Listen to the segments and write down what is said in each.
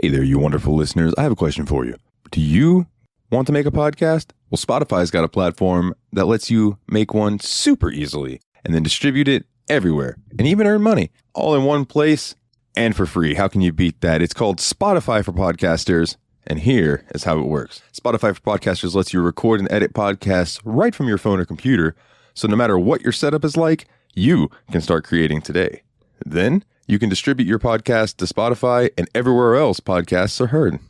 Hey there, you wonderful listeners. I have a question for you. Do you want to make a podcast? Well, Spotify's got a platform that lets you make one super easily and then distribute it everywhere and even earn money all in one place and for free. How can you beat that? It's called Spotify for Podcasters. And here is how it works. Spotify for Podcasters lets you record and edit podcasts right from your phone or computer. So no matter what your setup is like, you can start creating today. Then you can distribute your podcast to Spotify and everywhere else podcasts are heard.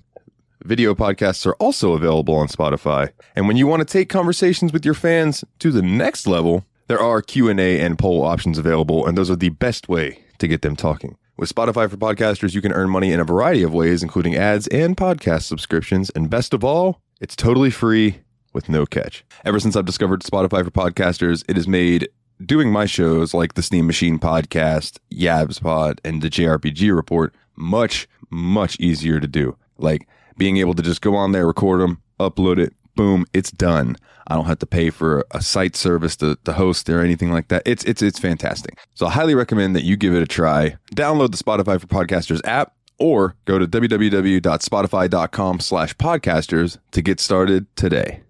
Video podcasts are also available on Spotify. And when you want to take conversations with your fans to the next level, there are Q&A and poll options available, and those are the best way to get them talking. With Spotify for Podcasters, you can earn money in a variety of ways, including ads and podcast subscriptions. And best of all, it's totally free with no catch. Ever since I've discovered Spotify for Podcasters, it has made doing my shows like the Steam Machine Podcast, Yabs Pod, and the JRPG Report much, much easier to do. Like being able to just go on there, record them, upload it, boom, it's done. I don't have to pay for a site service to host or anything like that. It's fantastic. So I highly recommend that you give it a try. Download the Spotify for Podcasters app or go to www.spotify.com/podcasters to get started today.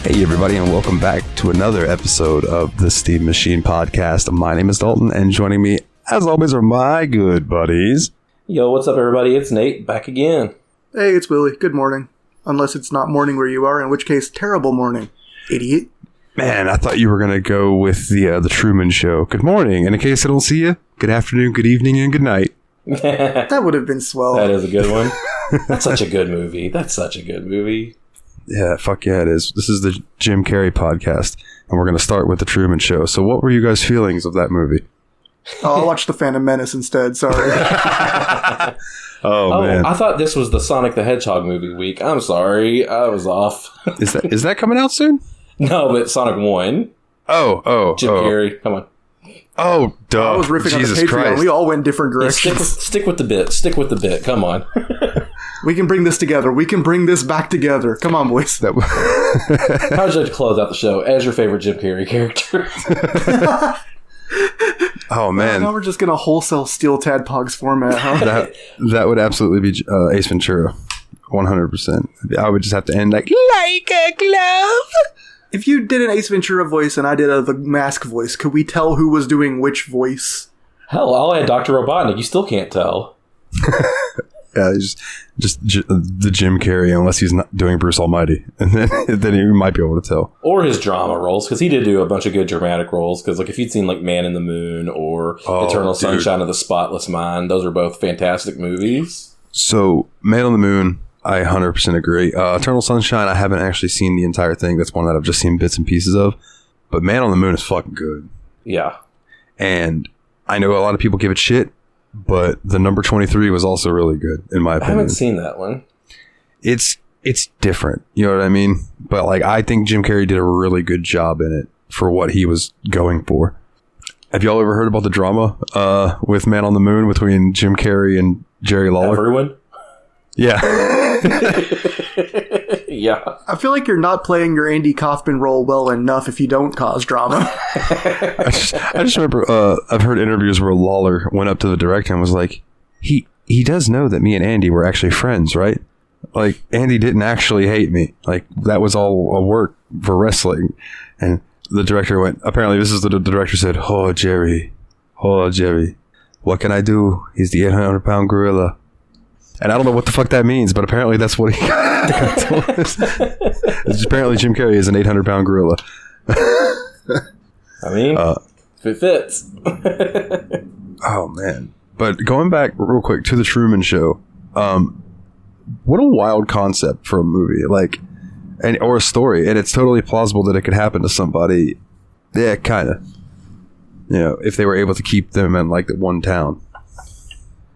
Hey everybody, and welcome back to another episode of the Steam Machine Podcast. My name is Dalton, and joining me, as always, are my good buddies. Yo, what's up everybody? It's Nate, back again. Hey, it's Willie. Good morning. Unless it's not morning where you are, in which case, terrible morning, idiot. Man, I thought you were going to go with the Truman Show. Good morning, and in case I don't see you, good afternoon, good evening, and good night. That would have been swell. That is a good one. That's such a good movie. Yeah, fuck yeah, it is. This is the Jim Carrey podcast, and we're going to start with the Truman Show. So what were you guys' feelings of that movie? Oh, I watched The Phantom Menace instead, sorry. Oh, man. I thought this was the Sonic the Hedgehog movie week. I'm sorry, I was off. Is that coming out soon? No, but Sonic 1. Jim Carrey, come on. Oh, duh. I was riffing Jesus on the Patreon. Christ. We all went different directions. Stick with the bit. Come on. We can bring this together. We can bring this back together. Come on, boys. How would you like to close out the show as your favorite Jim Carrey character? Oh, man. Now we're just going to wholesale steal Tadpogs format, huh? That would absolutely be Ace Ventura. 100%. I would just have to end like a glove. If you did an Ace Ventura voice and I did the Mask voice, could we tell who was doing which voice? Hell, I'll add Dr. Robotnik. You still can't tell. Yeah, just the Jim Carrey, unless he's not doing Bruce Almighty, and then you might be able to tell. Or his drama roles, because he did do a bunch of good dramatic roles. Because like if you'd seen like Man in the Moon or Eternal Sunshine of the Spotless Mind, those are both fantastic movies. So Man on the Moon, I 100% agree. Eternal Sunshine, I haven't actually seen the entire thing. That's one that I've just seen bits and pieces of. But Man on the Moon is fucking good. Yeah, and I know a lot of people give it shit. But the number 23 was also really good, in my opinion. I haven't seen that one. It's different, you know what I mean? But like, I think Jim Carrey did a really good job in it for what he was going for. Have y'all ever heard about the drama with Man on the Moon between Jim Carrey and Jerry Lawler? Everyone? Yeah. Yeah. I feel like you're not playing your Andy Kaufman role well enough if you don't cause drama. I just remember I've heard interviews where Lawler went up to the director and was like, he does know that me and Andy were actually friends, right? Like, Andy didn't actually hate me. Like, that was all a work for wrestling. And the director went, apparently this is what the director said, oh, Jerry, what can I do? He's the 800-pound gorilla. And I don't know what the fuck that means, but apparently that's what he got told us. Apparently Jim Carrey is an 800-pound gorilla. I mean, if it fits. Oh man! But going back real quick to the Truman Show, what a wild concept for a movie, like, or a story, and it's totally plausible that it could happen to somebody. Yeah, kind of. You know, if they were able to keep them in like the one town.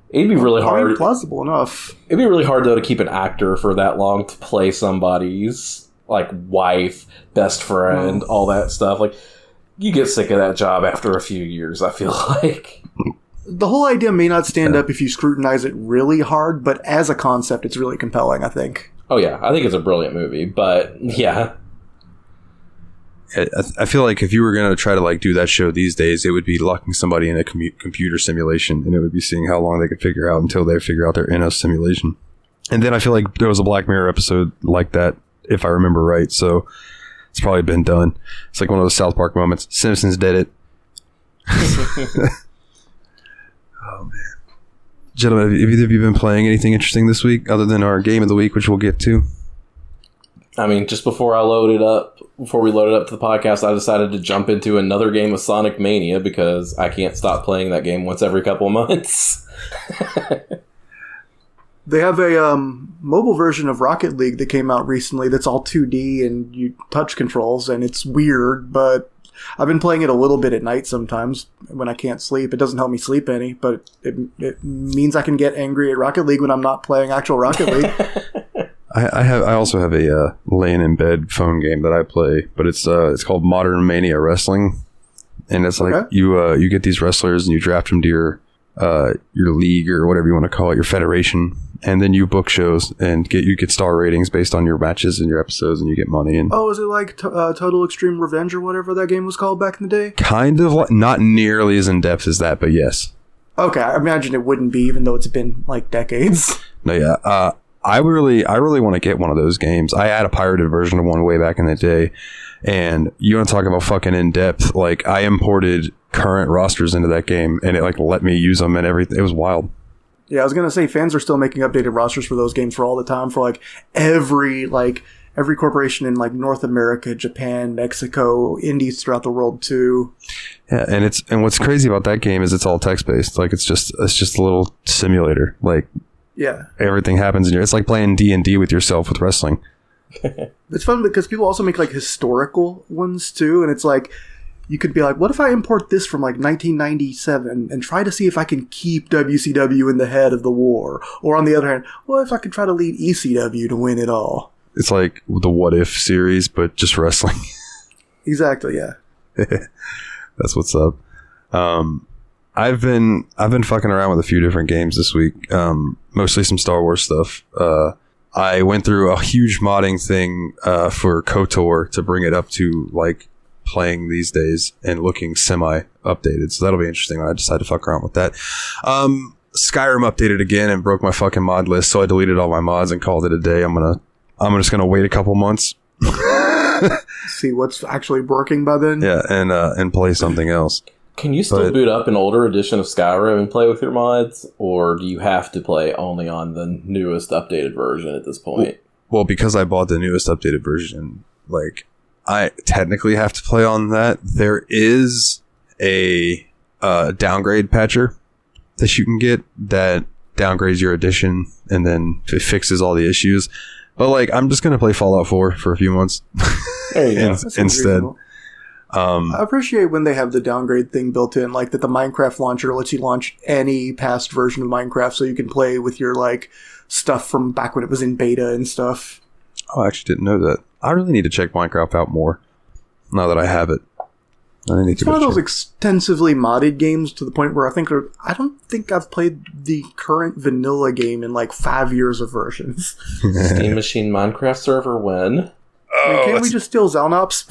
It'd be really hard. Plausible enough. It'd be really hard though to keep an actor for that long to play somebody's like wife, best friend, all that stuff. Like, you get sick of that job after a few years, I feel like. The whole idea may not stand up if you scrutinize it really hard, but as a concept, it's really compelling, I think. Oh yeah, I think it's a brilliant movie, but yeah. I feel like if you were going to try to like do that show these days, it would be locking somebody in a computer simulation, and it would be seeing how long they could figure out until they figure out they're in a simulation. And then I feel like there was a Black Mirror episode like that, if I remember right. So it's probably been done. It's like one of those South Park moments. Simpsons did it. Oh man, gentlemen, have either of you been playing anything interesting this week other than our game of the week, which we'll get to? I mean, just before we loaded up to the podcast, I decided to jump into another game of Sonic Mania because I can't stop playing that game once every couple of months. They have a mobile version of Rocket League that came out recently that's all 2D and you touch controls, and it's weird, but I've been playing it a little bit at night sometimes when I can't sleep. It doesn't help me sleep any, but it means I can get angry at Rocket League when I'm not playing actual Rocket League. I also have a laying in bed phone game that I play, but it's called Modern Mania Wrestling, and it's like you get these wrestlers and you draft them to your league or whatever you want to call it, your federation, and then you book shows and you get star ratings based on your matches and your episodes, and you get money. And is it like Total Extreme Revenge or whatever that game was called back in the day? Kind of, like, not nearly as in depth as that, but yes. Okay, I imagine it wouldn't be, even though it's been like decades. No, yeah. I really want to get one of those games. I had a pirated version of one way back in the day, and you want to talk about fucking in depth? Like, I imported current rosters into that game, and it like let me use them and everything. It was wild. Yeah, I was gonna say fans are still making updated rosters for those games for all the time for like every corporation in like North America, Japan, Mexico, indies throughout the world too. Yeah, and what's crazy about that game is it's all text based. Like it's just a little simulator. Like. Yeah, everything happens it's like playing D&D with yourself with wrestling. It's fun because people also make like historical ones too, and it's like you could be like, what if I import this from like 1997 and try to see if I can keep WCW in the head of the war? Or on the other hand, what if I could try to lead ECW to win it all? It's like the What If series, but just wrestling. Exactly, yeah. That's what's up. I've been fucking around with a few different games this week. Mostly some Star Wars stuff. I went through a huge modding thing for KOTOR to bring it up to like playing these days and looking semi updated. So that'll be interesting when I decide to fuck around with that. Skyrim updated again and broke my fucking mod list, so I deleted all my mods and called it a day. I'm just gonna wait a couple months. See what's actually working by then. Yeah, and play something else. Can you still boot up an older edition of Skyrim and play with your mods, or do you have to play only on the newest updated version at this point? Well, because I bought the newest updated version, like, I technically have to play on that. There is a downgrade patcher that you can get that downgrades your edition, and then it fixes all the issues. But, like, I'm just going to play Fallout 4 for a few months there you go. instead. Reasonable. I appreciate when they have the downgrade thing built in, like that the Minecraft launcher lets you launch any past version of Minecraft so you can play with your like stuff from back when it was in beta and stuff. Oh, I actually didn't know that. I really need to check Minecraft out more now that I have it. It's one of those extensively modded games to the point where I don't think I've played the current vanilla game in like 5 years of versions. Steam Machine Minecraft server when? Can't we just steal Zalnops?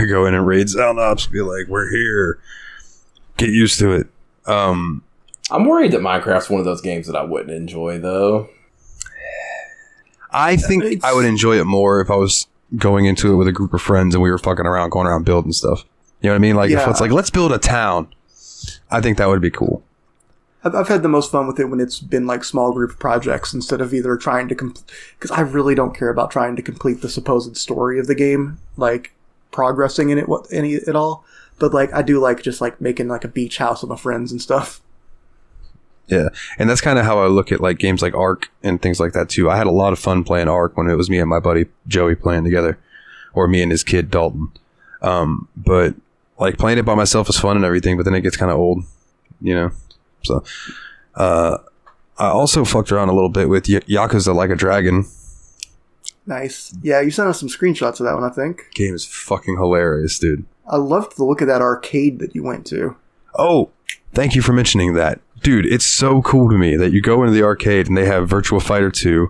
Go in and raid Zalnops. Be like, we're here. Get used to it. I'm worried that Minecraft's one of those games that I wouldn't enjoy, though. I think I would enjoy it more if I was going into it with a group of friends and we were fucking around, going around building stuff. You know what I mean? Like, if it's like, let's build a town. I think that would be cool. I've had the most fun with it when it's been like small group projects instead of either trying to because I really don't care about trying to complete the supposed story of the game. Like, progressing in it any at all. But like I do like just like making like a beach house with my friends and stuff. Yeah, and that's kind of how I look at like games like Ark and things like that too. I had a lot of fun playing Ark when it was me and my buddy Joey playing together, or me and his kid Dalton. But like playing it by myself is fun and everything, but then it gets kind of old, you know. So I also fucked around a little bit with Yakuza Like a Dragon. Nice. Yeah, you sent us some screenshots of that one, I think. Game is fucking hilarious, dude. I loved the look of that arcade that you went to. Oh, thank you for mentioning that. Dude, it's so cool to me that you go into the arcade and they have Virtua Fighter 2,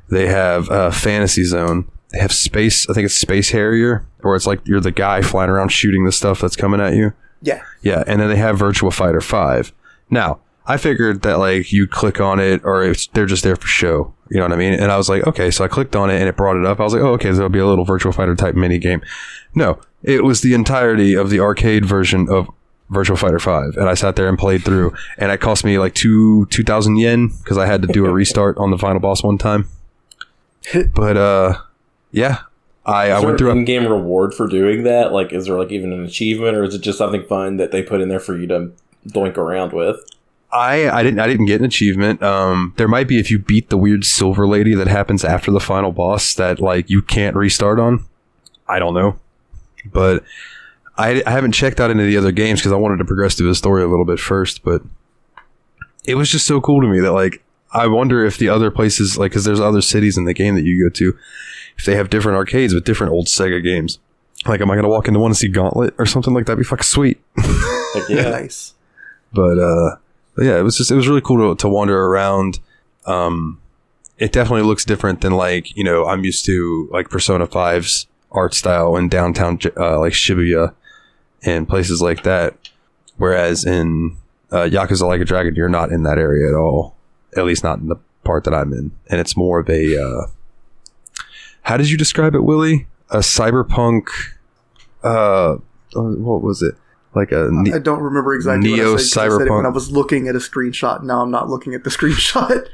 they have Fantasy Zone, they have Space, I think it's Space Harrier, where it's like you're the guy flying around shooting the stuff that's coming at you. Yeah. Yeah, and then they have Virtua Fighter 5. Now, I figured that like you click on it or they're just there for show. You know what I mean? And I was like, okay, so I clicked on it and it brought it up. I was like, oh, okay, there'll be a little Virtua Fighter type mini game. No, it was the entirety of the arcade version of Virtua Fighter 5, and I sat there and played through, and it cost me like 2,000 yen because I had to do a restart on the final boss one time. But yeah, I went through an in-game reward for doing that. Like, is there like even an achievement, or is it just something fun that they put in there for you to doink around with? I didn't get an achievement. There might be if you beat the weird silver lady that happens after the final boss that like you can't restart on. I don't know, but I haven't checked out any of the other games because I wanted to progress through the story a little bit first. But it was just so cool to me that like I wonder if the other places, like, because there's other cities in the game that you go to, if they have different arcades with different old Sega games. Like, am I gonna walk into one and see Gauntlet or something like that? That'd be fucking sweet. Like, yeah, Nice. But yeah, it was really cool to wander around. It definitely looks different than like, you know, I'm used to like Persona 5's art style in downtown like Shibuya and places like that. Whereas in Yakuza Like a Dragon, you're not in that area at all. At least not in the part that I'm in. And it's more of a how did you describe it, Willie? A cyberpunk what was it? Like a I don't remember exactly neo what I said, 'cause I said it when I cyberpunk. was looking at a screenshot. Now I'm not looking at the screenshot.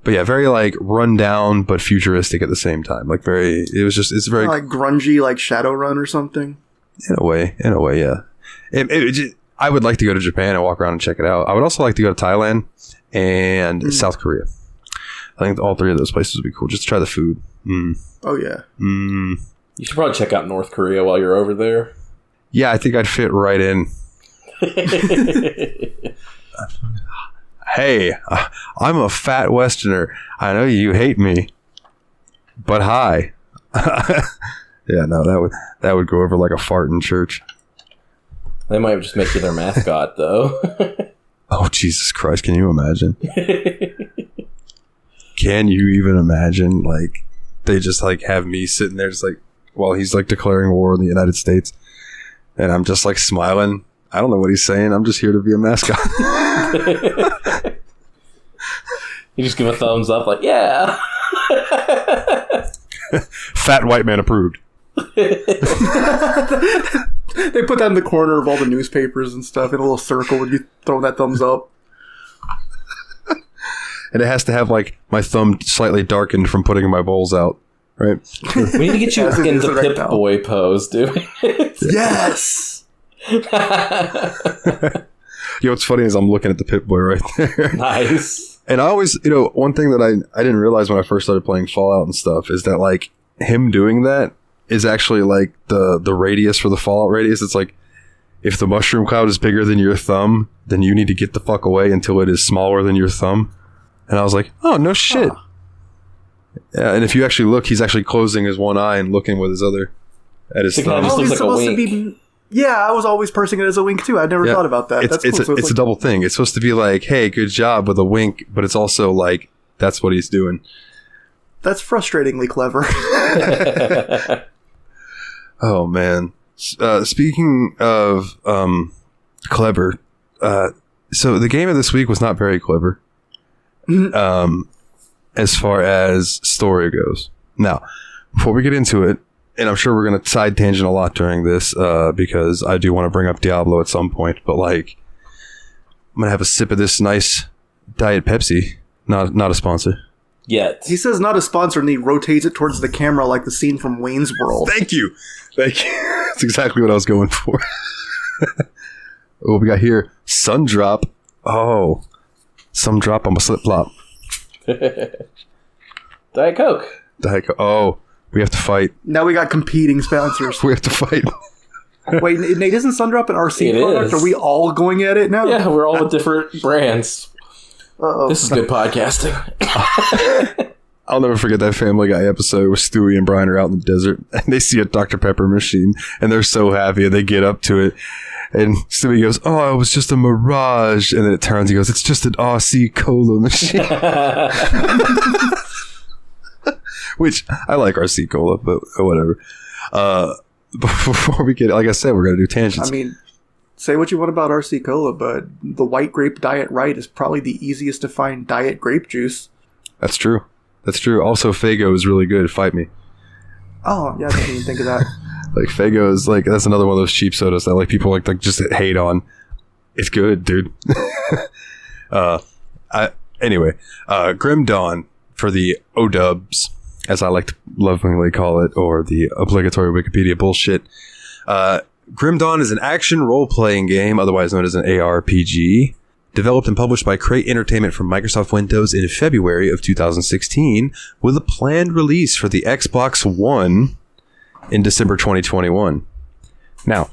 But yeah, very like run down but futuristic at the same time. Like it's very Like grungy, like Shadowrun or something. in a way, yeah. I would like to go to Japan and walk around and check it out. I would also like to go to Thailand and South Korea. I think all three of those places would be cool. Just to try the food. Oh yeah. you should probably check out North Korea while you're over there. Yeah, I think I'd fit right in. Hey, I'm a fat Westerner. I know you hate me, but hi. Yeah, no, that would go over like a fart in church. They might just make you their mascot, though. Oh, Jesus Christ, can you imagine? Can you even imagine? Like, they just like have me sitting there just like while he's like declaring war on the United States, and I'm just like smiling. I don't know what he's saying. I'm just here to be a mascot. You just give a thumbs up, like, yeah. Fat white man approved. They put that in the corner of all the newspapers and stuff in a little circle when you throw that thumbs up. And it has to have like my thumb slightly darkened from putting my bowls out, right? We need to get you As it in is the right Pip now. Boy pose, dude. Yes. You know what's funny is I'm looking at the Pip-Boy right there. Nice. And I always, you know, one thing that I didn't realize when I first started playing Fallout and stuff is that like him doing that is actually like the radius for the Fallout radius. It's like if the mushroom cloud is bigger than your thumb, then you need to get the fuck away until it is smaller than your thumb. And I was like, oh, no shit. Huh. Yeah, and if you actually look, he's actually closing his one eye and looking with his other at his So thumb. Just Oh, looks he's like a supposed to wink. be. Yeah, I was always parsing it as a wink too. I never Yeah. thought about that. That's It's cool. So a double thing. It's supposed to be like, hey, good job with a wink, but it's also like, that's what he's doing. That's frustratingly clever. Oh, man. Speaking of clever, so the game of this week was not very clever as far as story goes. Now, before we get into it, and I'm sure we're going to side tangent a lot during this because I do want to bring up Diablo at some point, but like, I'm going to have a sip of this nice Diet Pepsi. Not a sponsor. Yet. He says not a sponsor, and he rotates it towards the camera like the scene from Wayne's World. Thank you. That's exactly what I was going for. What we got here? Sun drop. Oh, some drop on my slip flop. Diet Coke. Oh, we have to fight. Now we got competing sponsors. We have to fight. Wait, Nate, isn't Sun Drop an RC It product? is. Are we all going at it now? Yeah, we're all with different brands. Uh-oh. This is good podcasting. I'll never forget that Family Guy episode where Stewie and Brian are out in the desert and they see a Dr. Pepper machine and they're so happy and they get up to it. And Stewie goes, "Oh, it was just a mirage." And then it turns, he goes, "It's just an RC Cola machine." Which, I like RC Cola, but whatever. Before we get, like I said, we're going to do tangents. I mean, say what you want about RC Cola, but the white grape Diet Right is probably the easiest to find diet grape juice. That's true. That's true. Also, Faygo is really good. Fight me. Oh, yeah, I didn't even think of that. Like, Faygo is like, that's another one of those cheap sodas that like people like just hate on. It's good, dude. Anyway, Grim Dawn for the O-dubs, as I like to lovingly call it, or the obligatory Wikipedia bullshit. Grim Dawn is an action role-playing game, otherwise known as an ARPG, developed and published by Crate Entertainment for Microsoft Windows in February of 2016, with a planned release for the Xbox One in December 2021. Now,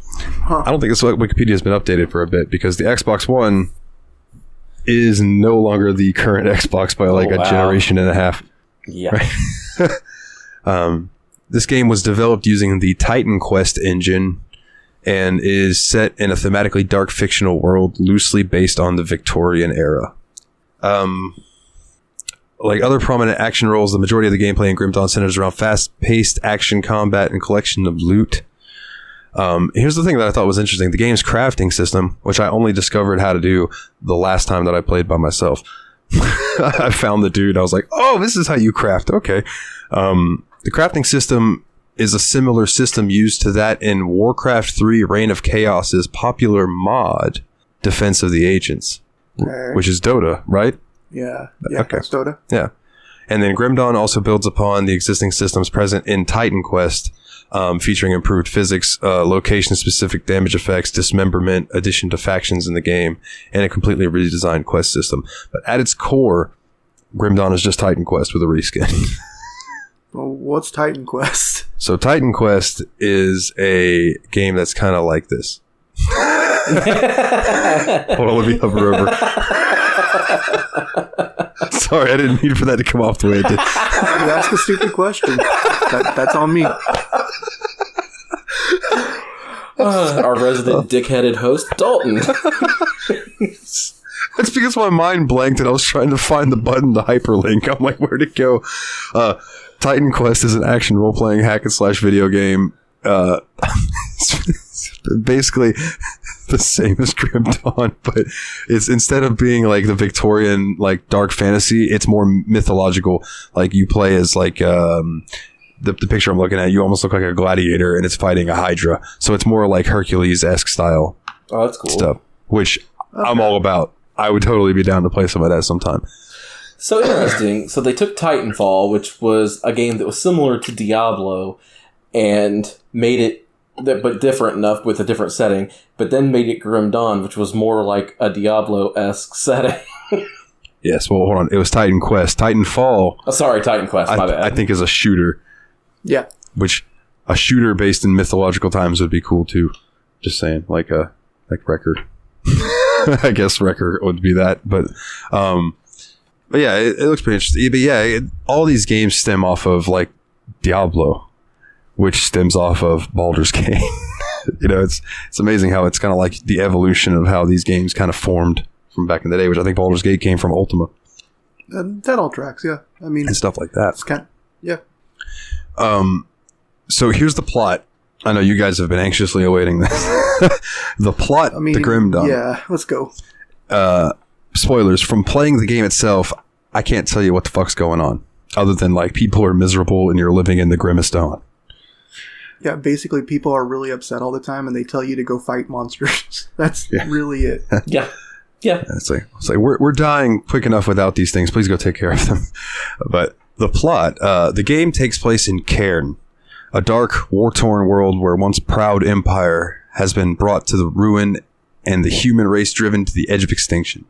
I don't think this Wikipedia has been updated for a bit, because the Xbox One is no longer the current Xbox by like a generation and a half. Yeah. Right? This game was developed using the Titan Quest engine and is set in a thematically dark fictional world loosely based on the Victorian era. Like other prominent action roles, the majority of the gameplay in Grim Dawn centers around fast-paced action combat and collection of loot. Here's the thing that I thought was interesting. The game's crafting system, which I only discovered how to do the last time that I played by myself. I found the dude. I was like, "Oh, this is how you craft." Okay. The crafting system is a similar system used to that in Warcraft 3 Reign of Chaos's popular mod, Defense of the Agents, Okay. which is Dota, right? Yeah, Okay. that's Dota. Yeah. And then Grim Dawn also builds upon the existing systems present in Titan Quest, featuring improved physics, location-specific damage effects, dismemberment, addition to factions in the game, and a completely redesigned quest system. But at its core, Grim Dawn is just Titan Quest with a reskin. Well, what's Titan Quest? So Titan Quest is a game that's kind of like this. Hold on, let me hover over. Sorry, I didn't mean for that to come off the way it did. You ask a stupid question. That's on me. Our resident dick-headed host, Dalton. That's because my mind blanked and I was trying to find the button to hyperlink. I'm like, where'd it go? Titan Quest is an action role-playing hack and slash video game. It's basically the same as Grim Dawn, but it's, instead of being like the Victorian like dark fantasy, it's more mythological. Like you play as like the picture I'm looking at, you almost look like a gladiator and it's fighting a hydra. So it's more like Hercules-esque style Oh, that's cool. stuff, which I'm all about. I would totally be down to play some of that sometime. So interesting. So they took Titanfall, which was a game that was similar to Diablo, and made it, but different enough with a different setting, but then made it Grim Dawn, which was more like a Diablo-esque setting. Yes, well, hold on. It was Titan Quest. Titanfall, Oh, sorry, Titan Quest, my bad. I think is a shooter, Yeah. which a shooter based in mythological times would be cool too. Just saying, like Wrecker. I guess Wrecker would be that, but yeah, it looks pretty interesting. But yeah, all these games stem off of like Diablo, which stems off of Baldur's Gate. You know, it's amazing how it's kind of like the evolution of how these games kind of formed from back in the day, which I think Baldur's Gate came from Ultima That all tracks, yeah. I mean, and stuff like that. it's kind of, yeah. So here's the plot. I know you guys have been anxiously awaiting this. The plot, I mean, the Grim Dawn. yeah, let's go. Spoilers, from playing the game itself, I can't tell you what the fuck's going on, other than like people are miserable and you're living in the grimmest dawn. Yeah, basically people are really upset all the time and they tell you to go fight monsters. That's really it. Yeah. Yeah. And it's like we're dying quick enough without these things. Please go take care of them. But the plot, the game takes place in Cairn, A dark, war-torn world where once proud empire has been brought to the ruin and the human race driven to the edge of extinction.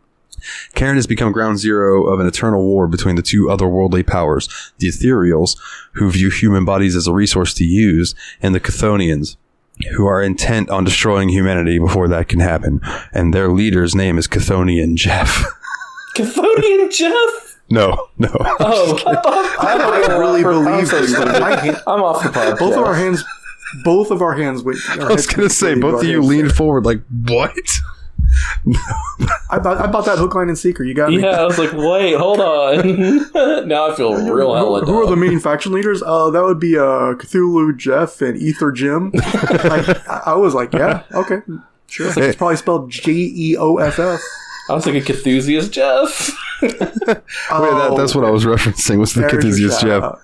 Cairn has become ground zero of an eternal war between the two otherworldly powers, the Ethereals, who view human bodies as a resource to use, and the Chthonians, who are intent on destroying humanity before that can happen. And their leader's name is Chthonian Jeff. Chthonian Jeff? No. Oh, I really believe this. I'm off the podcast. Both of our hands went. I was going to say, both of you leaned forward like, what? I bought that hook, line, and sinker. You got me. Yeah, I was like, wait, hold on. Now I feel real hella Who are the dumb. main faction leaders? That would be Cthulhu Jeff and Ether Jim. I was like, yeah, okay, sure. It's probably spelled Geoff. I was thinking Cthusiast Jeff. Wait, that's what I was referencing, was the Cthusiast Jeff.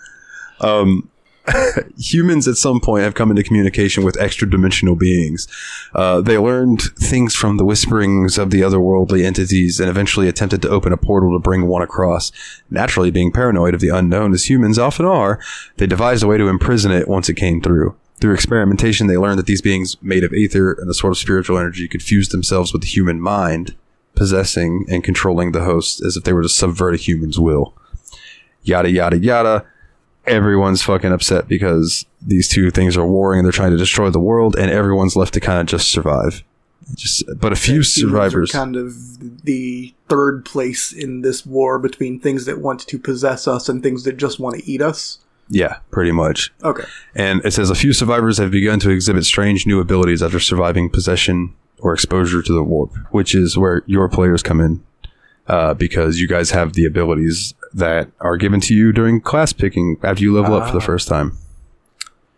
Humans at some point have come into communication with extra-dimensional beings. They learned things from the whisperings of the otherworldly entities and eventually attempted to open a portal to bring one across. Naturally, being paranoid of the unknown, as humans often are, they devised a way to imprison it once it came through. Through experimentation, they learned that these beings made of aether and a sort of spiritual energy could fuse themselves with the human mind, possessing and controlling the host as if they were to subvert a human's will. Yada, yada, yada. Everyone's fucking upset because these two things are warring and they're trying to destroy the world, and everyone's left to kind of just survive. But a few survivors are kind of the third place in this war between things that want to possess us and things that just want to eat us. Yeah, pretty much. Okay. And it says a few survivors have begun to exhibit strange new abilities after surviving possession or exposure to the warp, which is where your players come in, because you guys have the abilities that are given to you during class picking after you level up for the first time.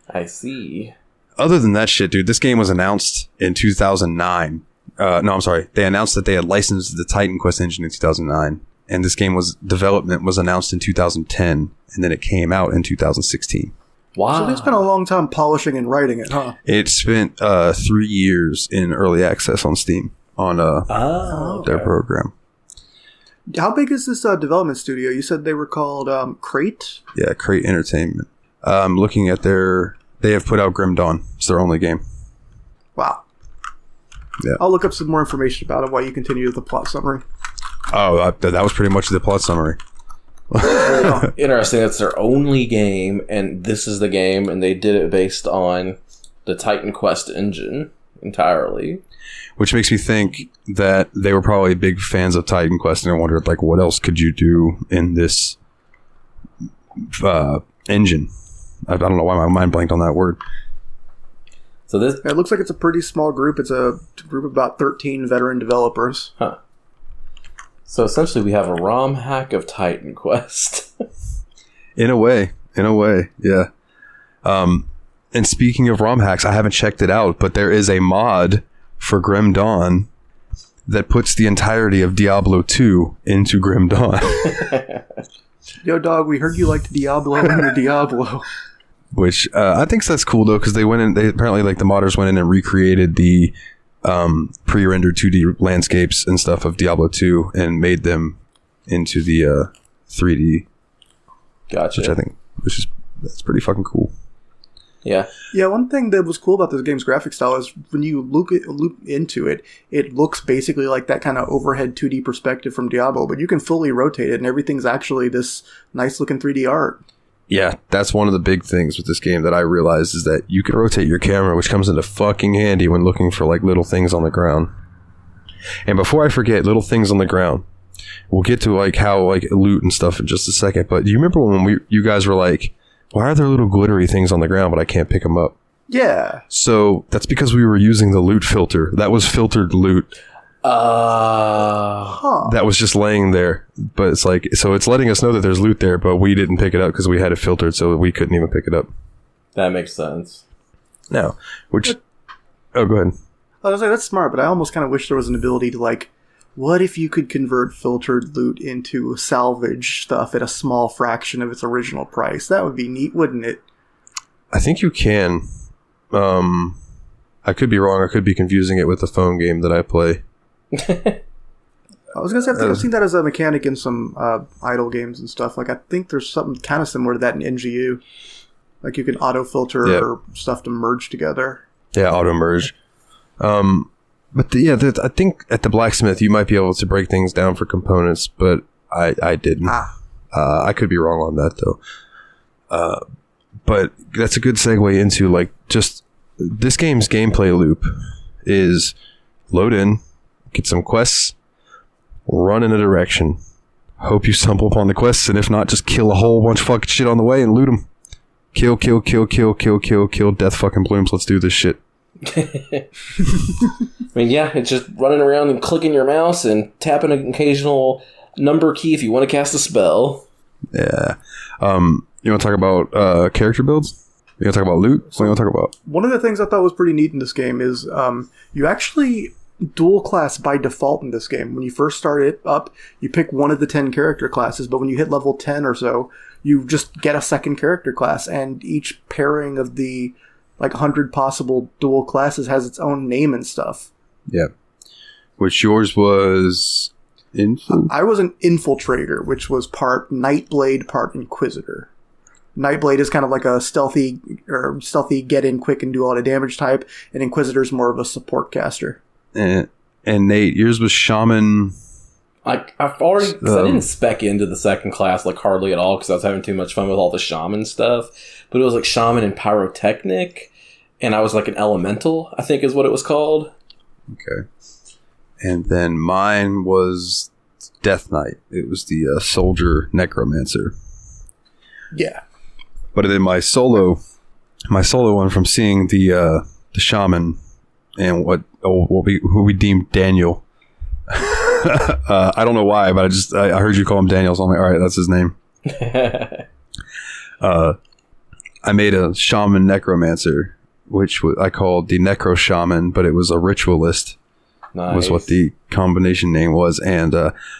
I see. Other than that shit, dude, this game was announced in 2009. No, I'm sorry. They announced that they had licensed the Titan Quest engine in 2009. And this game development was announced in 2010. And then it came out in 2016. Wow. So they spent a long time polishing and writing it, huh? It spent 3 years in early access on Steam on their program. How big is this development studio? You said they were called Crate? Yeah, Crate Entertainment. Looking at they have put out Grim Dawn. It's their only game. Wow. Yeah. I'll look up some more information about it while you continue with the plot summary. Oh, that was pretty much the plot summary. Interesting. It's their only game, and this is the game, and they did it based on the Titan Quest engine entirely. Which makes me think that they were probably big fans of Titan Quest and wondered, like, what else could you do in this engine? I don't know why my mind blanked on that word. So this, It looks like it's a pretty small group. It's a group of about 13 veteran developers. huh? So essentially, we have a ROM hack of Titan Quest. In a way, yeah. And speaking of ROM hacks, I haven't checked it out, but there is a mod for Grim Dawn that puts the entirety of Diablo 2 into Grim Dawn. Yo, dog, we heard you liked Diablo and your Diablo. Which I think that's cool though, because they apparently like the modders went in and recreated the pre-rendered 2D landscapes and stuff of Diablo 2 and made them into the 3D. Gotcha. That's pretty fucking cool. Yeah. Yeah, one thing that was cool about this game's graphic style is when you look into it, it looks basically like that kind of overhead 2D perspective from Diablo, but you can fully rotate it and everything's actually this nice looking 3D art. Yeah, that's one of the big things with this game that I realized is that you can rotate your camera, which comes into fucking handy when looking for like little things on the ground. And before I forget, little things on the ground, we'll get to like how like loot and stuff in just a second. But do you remember when you guys were like, why are there little glittery things on the ground, but I can't pick them up? Yeah. So that's because we were using the loot filter. That was filtered loot. That was just laying there. But it's like, so it's letting us know that there's loot there, but we didn't pick it up because we had it filtered, so we couldn't even pick it up. That makes sense. No. Oh, go ahead. I was like, that's smart, but I almost kind of wish there was an ability to like, what if you could convert filtered loot into salvage stuff at a small fraction of its original price? That would be neat, wouldn't it? I think you can. I could be wrong. I could be confusing it with the phone game that I play. I was going to say, I think I've seen that as a mechanic in some idle games and stuff. Like, I think there's something kind of similar to that in NGU. Like you can auto filter or stuff to merge together. Yeah, auto merge. I think at the blacksmith you might be able to break things down for components, but I didn't. I could be wrong on that though. But that's a good segue into like just this game's gameplay loop is load in, get some quests, run in a direction, hope you stumble upon the quests, and if not, just kill a whole bunch of fucking shit on the way and loot them. Kill, death fucking blooms. Let's do this shit. I mean, yeah, it's just running around and clicking your mouse and tapping an occasional number key if you want to cast a spell. Yeah. You want to talk about character builds? You want to talk about loot? What do you want to talk about? One of the things I thought was pretty neat in this game is you actually dual class by default in this game. When you first start it up, you pick one of the 10 character classes, but when you hit level 10 or so, you just get a second character class, and each pairing of the 100 possible dual classes has its own name and stuff. Yeah. Which yours was... I was an infiltrator, which was part Nightblade, part Inquisitor. Nightblade is kind of like a stealthy get in quick and do a lot of damage type, and Inquisitor's more of a support caster. And Nate, yours was Shaman. I've already, cause I didn't spec into the second class hardly at all because I was having too much fun with all the shaman stuff. But it was Shaman and Pyrotechnic, and I was an elemental, I think is what it was called. Okay. And then mine was Death Knight. It was the soldier necromancer. Yeah. But then my solo one from seeing the shaman and who we deemed Daniel. I don't know why, but I heard you call him Daniel, so I'm like, all right, that's his name. I made a shaman necromancer, which I called the necro shaman, but it was a ritualist. Nice. Was what the combination name was. And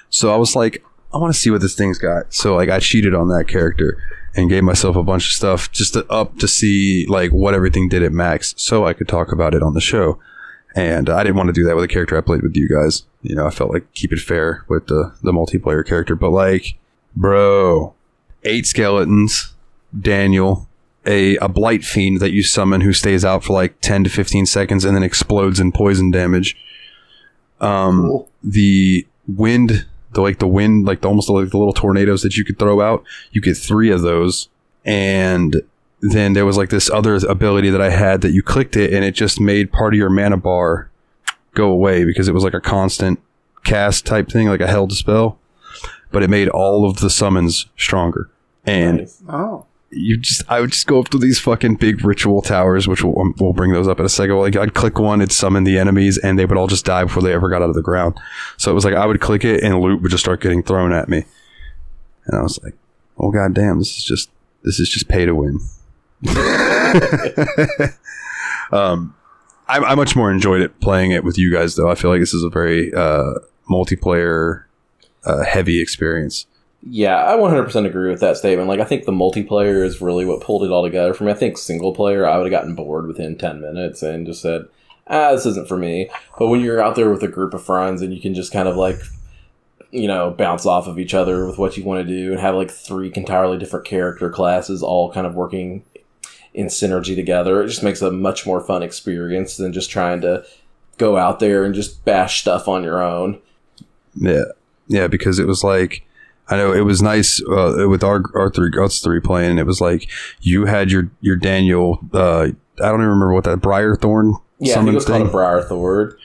so I was like, I want to see what this thing's got. So I cheated on that character and gave myself a bunch of stuff just to see what everything did at max, so I could talk about it on the show. And I didn't want to do that with a character I played with you guys. I felt like keep it fair with the multiplayer character. But bro, 8 skeletons, Daniel, a blight fiend that you summon who stays out for 10 to 15 seconds and then explodes in poison damage. Cool. The wind, almost the little tornadoes that you could throw out, you get 3 of those. And then there was this other ability that I had that you clicked it and it just made part of your mana bar go away because it was a constant cast type thing, a held spell, but it made all of the summons stronger. And nice. I would just go up to these fucking big ritual towers, which we'll bring those up in a second. I'd click one, it'd summon the enemies, and they would all just die before they ever got out of the ground. So it was I would click it, and loot would just start getting thrown at me. And I was like, oh goddamn, this is just pay to win. I much more enjoyed it playing it with you guys, though. I feel like this is a very multiplayer heavy experience. Yeah, I 100% agree with that statement. I think the multiplayer is really what pulled it all together for me. I think single player, I would have gotten bored within 10 minutes and just said, this isn't for me. But when you're out there with a group of friends and you can just kind of bounce off of each other with what you want to do and have 3 entirely different character classes all kind of working in synergy together, it just makes a much more fun experience than just trying to go out there and just bash stuff on your own. Yeah, because it was I know it was nice with us three playing. It was you had your Daniel. I don't even remember what that Briarthorn. Yeah, I think it was called a Briarthorn.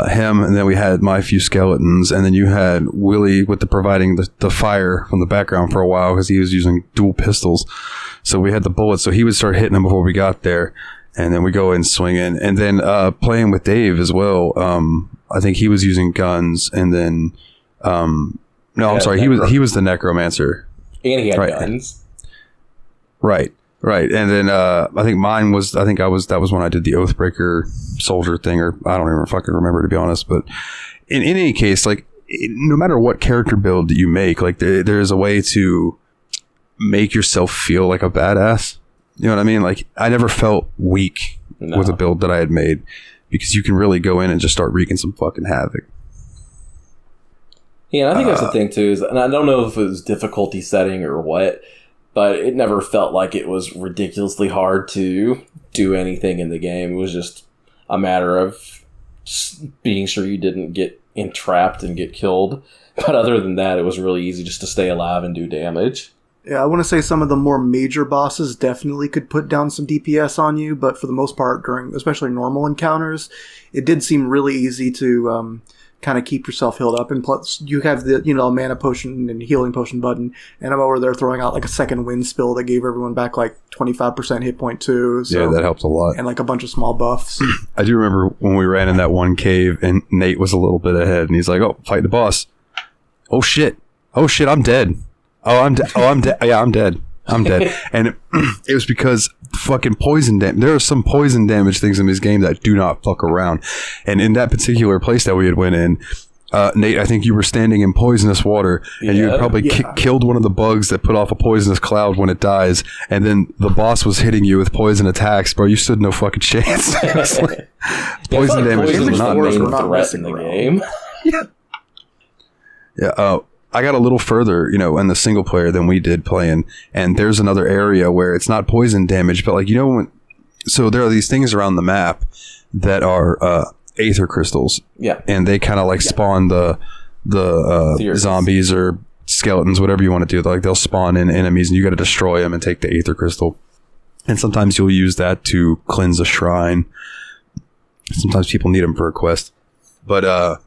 Him, and then we had my few skeletons, and then you had Willie with providing the fire from the background for a while because he was using dual pistols. So we had the bullets, so he would start hitting them before we got there, and then we go in swinging, and then playing with Dave as well. I think he was using guns, and then. No, I'm sorry. He was the necromancer, and he had guns. Right. And then I think mine was. That was when I did the Oathbreaker soldier thing, or I don't even fucking remember, to be honest. But in any case, no matter what character build that you make, there is a way to make yourself feel like a badass. You know what I mean? I never felt weak with a build that I had made because you can really go in and just start wreaking some fucking havoc. Yeah, and I think that's the thing too, and I don't know if it was difficulty setting or what. but it never felt like it was ridiculously hard to do anything in the game. It was just a matter of just being sure you didn't get entrapped and get killed. But other than that, it was really easy just to stay alive and do damage. Yeah, I want to say some of the more major bosses definitely could put down some DPS on you, but for the most part, during especially normal encounters, it did seem really easy to kind of keep yourself healed up. And plus, you have the mana potion and healing potion button, and I'm over there throwing out like a second wind spill that gave everyone back like 25% hit point too. So, yeah, that helped a lot. And like a bunch of small buffs. I do remember when we ran in that one cave, and Nate was a little bit ahead, and he's like, "Oh, fight the boss." Oh shit! I'm dead. Oh, I'm dead. Yeah, I'm dead. And it was because fucking poison damage. There are some poison damage things in this game that do not fuck around. And in that particular place that we had went in, Nate, I think you were standing in poisonous water, and you had probably killed one of the bugs that put off a poisonous cloud when it dies. And then the boss was hitting you with poison attacks, bro. You stood no fucking chance. Poison damage is not the main threat in the game. Yeah. I got a little further, in the single player than we did playing, and there's another area where it's not poison damage, but like, so there are these things around the map that are aether crystals. Yeah. And they kind of like spawn the zombies or skeletons, whatever you want to do. Like they'll spawn in enemies and you got to destroy them and take the aether crystal. And sometimes you'll use that to cleanse a shrine. Sometimes people need them for a quest. But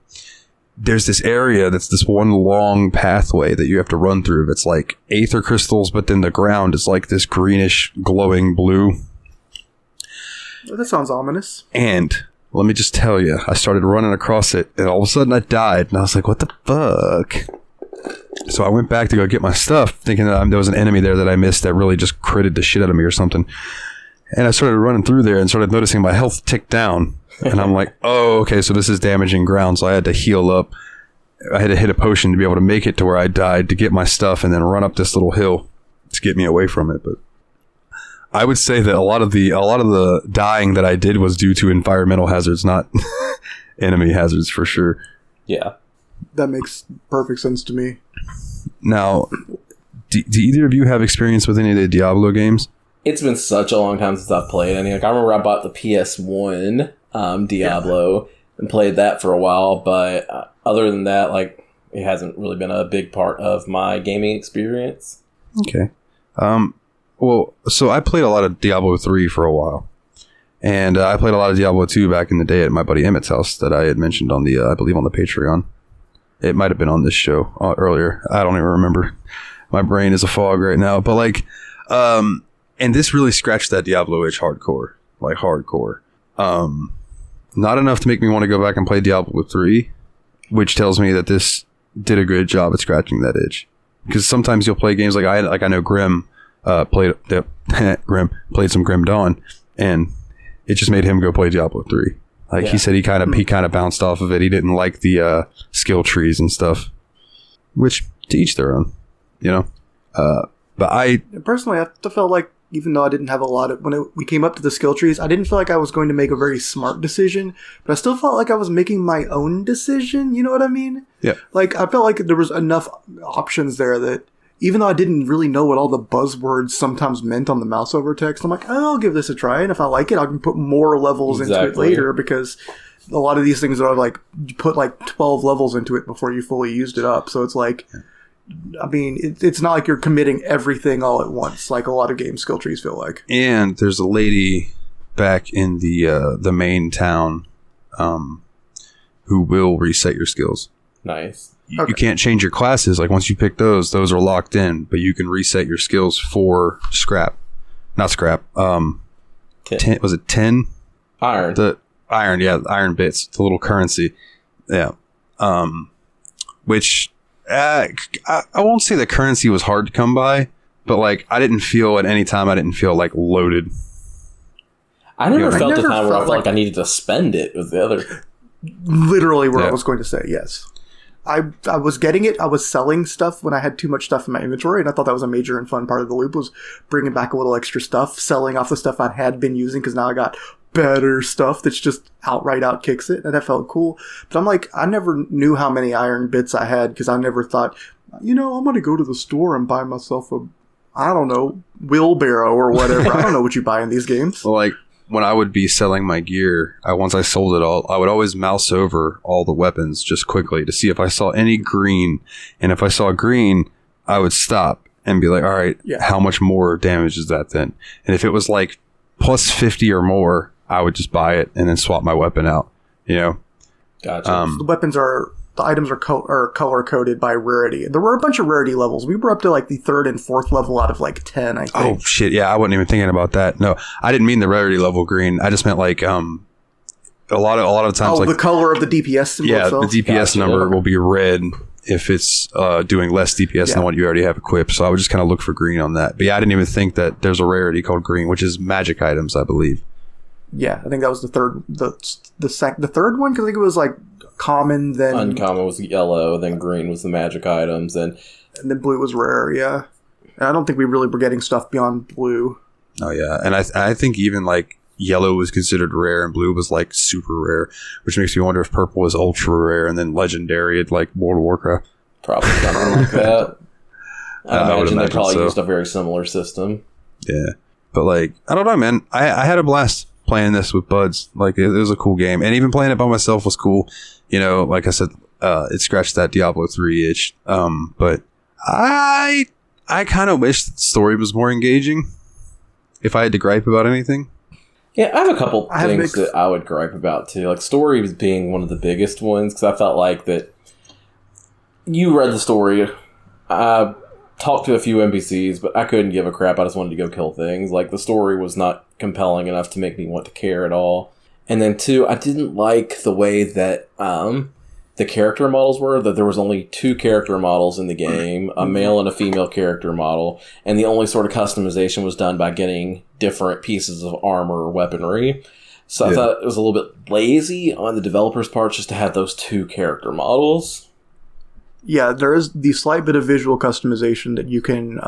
there's this area that's this one long pathway that you have to run through. It's like aether crystals, but then the ground is like this greenish glowing blue. Well, that sounds ominous. And let me just tell you, I started running across it, and all of a sudden I died, and I was like, what the fuck? So I went back to go get my stuff, thinking that there was an enemy there that I missed that really just critted the shit out of me or something. And I started running through there and started noticing my health tick down. And I'm like, oh, okay, so this is damaging ground. So I had to heal up. I had to hit a potion to be able to make it to where I died to get my stuff and then run up this little hill to get me away from it. But I would say that a lot of the dying that I did was due to environmental hazards, not enemy hazards for sure. Yeah. That makes perfect sense to me. Now, do either of you have experience with any of the Diablo games? It's been such a long time since I've played any. Like, I remember I bought the PS1 Diablo and played that for a while, but other than that, like, it hasn't really been a big part of my gaming experience. Okay. Well, so I played a lot of Diablo 3 for a while, and I played a lot of Diablo 2 back in the day at my buddy Emmett's house that I had mentioned on the, I believe on the Patreon. It might have been on this show earlier. I don't even remember. My brain is a fog right now, but like, and this really scratched that Diablo itch hardcore, like hardcore. Not enough to make me want to go back and play Diablo 3, which tells me that this did a good job at scratching that itch. Because sometimes you'll play games like I know Grim played some Grim Dawn, and it just made him go play Diablo 3. Like he said, he kind of bounced off of it. He didn't like the skill trees and stuff, which to each their own, But I personally, I felt like, even though I didn't have a lot of, we came up to the skill trees, I didn't feel like I was going to make a very smart decision, but I still felt like I was making my own decision. You know what I mean? Yeah. Like, I felt like there was enough options there that even though I didn't really know what all the buzzwords sometimes meant on the mouse over text, I'm like, I'll give this a try. And if I like it, I can put more levels into it later, because a lot of these things are like, you put like 12 levels into it before you fully used it up. So it's like, I mean, it's not like you're committing everything all at once, like a lot of game skill trees feel like. And there's a lady back in the main town who will reset your skills. Nice. You can't change your classes. Like once you pick those are locked in, but you can reset your skills for scrap. Not scrap. 10, was it 10? Iron. The iron, yeah, iron bits, the little currency. Yeah. Which I won't say the currency was hard to come by, but like I didn't feel at any time like loaded. I never felt the time where I felt like I needed to spend it with the other. Literally where I was going to say, yes. I was getting it. I was selling stuff when I had too much stuff in my inventory, and I thought that was a major and fun part of the loop, was bringing back a little extra stuff, selling off the stuff I had been using, because now I got better stuff that's just outright out kicks it, and that felt cool. But I'm like, I never knew how many iron bits I had, because I never thought, I'm going to go to the store and buy myself I don't know, wheelbarrow or whatever. I don't know what you buy in these games. Well, like when I would be selling my gear, once I sold it all, I would always mouse over all the weapons just quickly to see if I saw any green. And if I saw green, I would stop and be like, all right, how much more damage is that then? And if it was like plus 50 or more, I would just buy it and then swap my weapon out, you know? Gotcha. The items are color coded by rarity. There were a bunch of rarity levels. We were up to like the 3rd and 4th level out of like 10, I think. Oh shit, yeah, I wasn't even thinking about that. No, I didn't mean the rarity level green. I just meant like a lot of times like the color of the DPS symbol itself? The DPS number will be red if it's doing less DPS than what you already have equipped. So I would just kind of look for green on that. But yeah, I didn't even think that there's a rarity called green, which is magic items, I believe. Yeah, I think that was the third third one, because I think it was like common, then uncommon was yellow, then green was the magic items, and then blue was rare. Yeah, and I don't think we really were getting stuff beyond blue. Oh yeah, and I think even like yellow was considered rare and blue was like super rare, which makes me wonder if purple was ultra rare and then legendary at like World of Warcraft. Probably something like that. I imagine they probably used a very similar system. Yeah, but like I don't know, man. I had a blast playing this with buds. Like it was a cool game, and even playing it by myself was cool. You know, like I said, it scratched that Diablo 3 itch. But I kind of wish the story was more engaging. If I had to gripe about anything, yeah, I have a couple things that I would gripe about too. Like story was being one of the biggest ones, because I felt like that. You read the story. I talked to a few NPCs, but I couldn't give a crap. I just wanted to go kill things. Like the story was not compelling enough to make me want to care at all. And then 2, I didn't like the way that the character models were, that there was only 2 character models in the game, a male and a female character model, and the only sort of customization was done by getting different pieces of armor or weaponry. So I thought it was a little bit lazy on the developer's part just to have those 2 character models. Yeah, there is the slight bit of visual customization that you can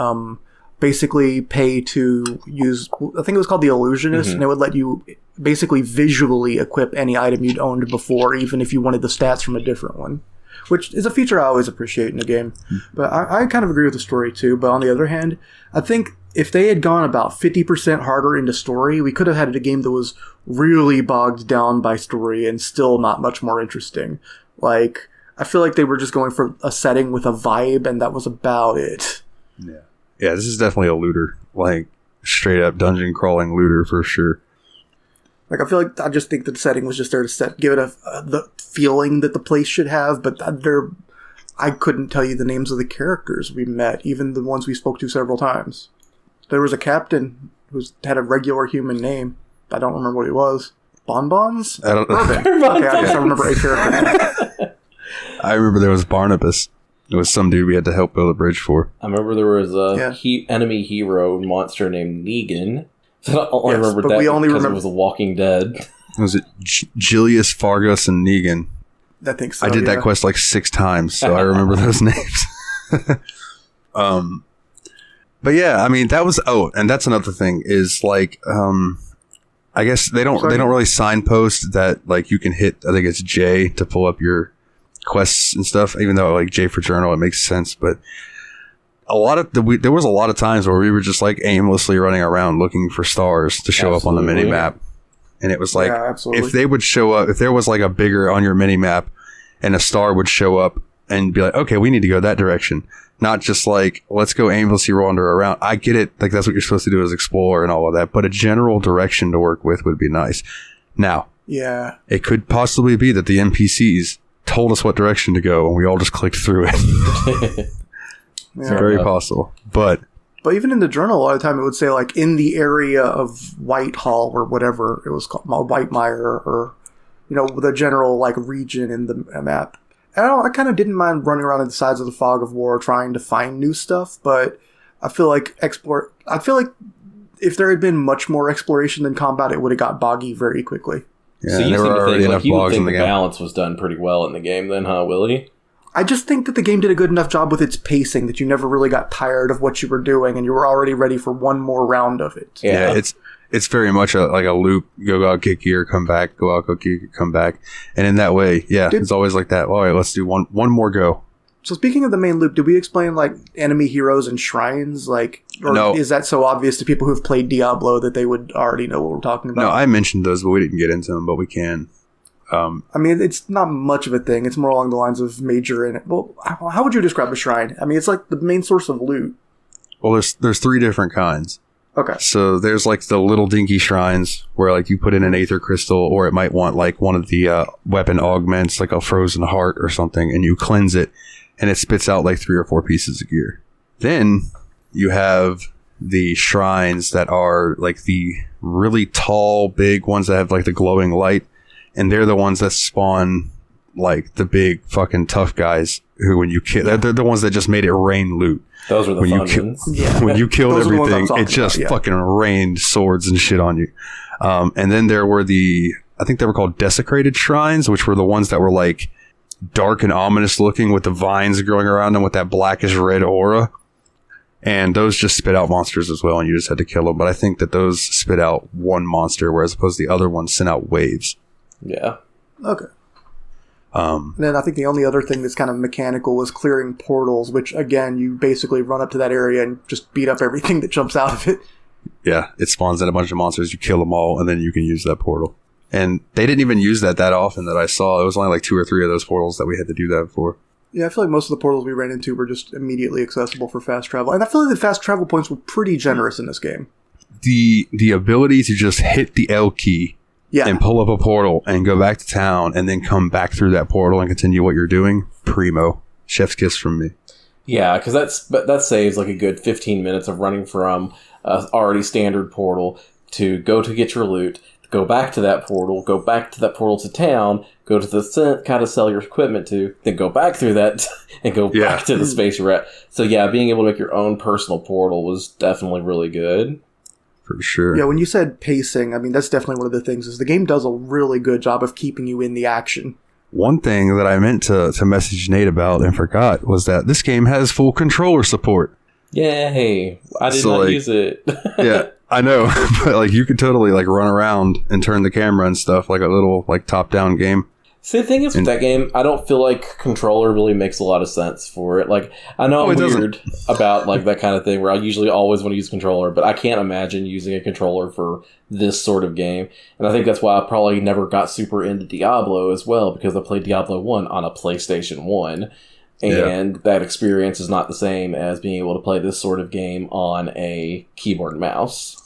basically pay to use. I think it was called the Illusionist, and it would let you basically visually equip any item you'd owned before, even if you wanted the stats from a different one, which is a feature I always appreciate in a game. But I kind of agree with the story too. But on the other hand, I think if they had gone about 50% harder into story, we could have had a game that was really bogged down by story and still not much more interesting. Like, I feel like they were just going for a setting with a vibe, and that was about it. Yeah, this is definitely a looter. Like, straight up dungeon crawling looter for sure. Like, I just think the setting was just there to give it the feeling that the place should have, but I couldn't tell you the names of the characters we met, even the ones we spoke to several times. There was a captain who had a regular human name. I don't remember what he was. Bonbons? I don't know. Okay, I guess I remember a character. I remember there was Barnabas. It was some dude we had to help build a bridge for. I remember there was a enemy hero monster named Negan. So I only remembered that because it was The Walking Dead. Was it Julius, Fargus, and Negan? I think so. I did that quest like 6 times, so I remember those names. But yeah, I mean that was and that's another thing is like I guess they don't really signpost that like you can hit, I think it's J to pull up your quests and stuff, even though like J for journal, it makes sense, but there was a lot of times where we were just like aimlessly running around looking for stars to show up on the mini map, and it was like if they would show up, if there was like a bigger on your mini map and a star would show up and be like, okay, we need to go that direction, not just like let's go aimlessly wander around. I get it, like that's what you're supposed to do is explore and all of that, but a general direction to work with would be nice. Now it could possibly be that the NPCs told us what direction to go and we all just clicked through it. It's very possible. But even in the journal, a lot of the time it would say like in the area of Whitehall or whatever it was called, Whitemire, or the general like region in the map. And I kind of didn't mind running around in the sides of the Fog of War trying to find new stuff, but I feel like if there had been much more exploration than combat, it would have got boggy very quickly. Yeah, so you seem to think like you would think the balance was done pretty well in the game then, huh, Willie? I just think that the game did a good enough job with its pacing that you never really got tired of what you were doing, and you were already ready for one more round of it. Yeah, it's very much like a loop. Go out, get gear, come back. Go out, go gear, come back. And in that way, it's always like that. All right, let's do one more go. So speaking of the main loop, did we explain like enemy heroes and shrines? Like, or No. is that so obvious to people who've played Diablo that they would already know what we're talking about? No, I mentioned those, but we didn't get into them, but we can. I mean, it's not much of a thing. It's more along the lines of major and well, how would you describe a shrine? I mean, it's like the main source of loot. Well, there's 3 different kinds. Okay. So there's like the little dinky shrines where like you put in an aether crystal, or it might want like one of the weapon augments, like a frozen heart or something, and you cleanse it, and it spits out like 3 or 4 pieces of gear. Then you have the shrines that are like the really tall, big ones that have like the glowing light, and they're the ones that spawn like the big fucking tough guys who, when you kill, they're the ones that just made it rain loot. Those were the fun ones. Yeah. When you killed Those are the ones I'm everything, talking it just about, yeah. fucking rained swords and shit on you. And then there were I think they were called desecrated shrines, which were the ones that were like dark and ominous looking with the vines growing around them with that blackish red aura. And those just spit out monsters as well, and you just had to kill them. But I think that those spit out one monster, whereas opposed to the other ones sent out waves. Yeah. Okay. And then I think the only other thing that's kind of mechanical was clearing portals, which again, you basically run up to that area and just beat up everything that jumps out of it. Yeah, it spawns in a bunch of monsters, you kill them all, and then you can use that portal. And they didn't even use that often that I saw. It was only like 2 or 3 of those portals that we had to do that for. Yeah, I feel like most of the portals we ran into were just immediately accessible for fast travel. And I feel like the fast travel points were pretty generous in this game. The ability to just hit the L key and pull up a portal and go back to town and then come back through that portal and continue what you're doing, primo. Chef's kiss from me. Yeah, because that saves like a good 15 minutes of running from a already standard portal to go to get your loot, go back to that portal to town, go to the kind of sell your equipment to, then go back through that and go back to the space you're at. So yeah, being able to make your own personal portal was definitely really good. For sure. Yeah, when you said pacing, I mean, that's definitely one of the things, is the game does a really good job of keeping you in the action. One thing that I meant to message Nate about and forgot was that this game has full controller support. Yay! I did not use it. Yeah, I know, but like you could totally like run around and turn the camera and stuff like a little like top-down game. See, the thing is with that game, I don't feel like controller really makes a lot of sense for it. Like, I know I'm weird about like that kind of thing where I usually always want to use controller, but I can't imagine using a controller for this sort of game. And I think that's why I probably never got super into Diablo as well, because I played Diablo 1 on a PlayStation 1. And that experience is not the same as being able to play this sort of game on a keyboard and mouse.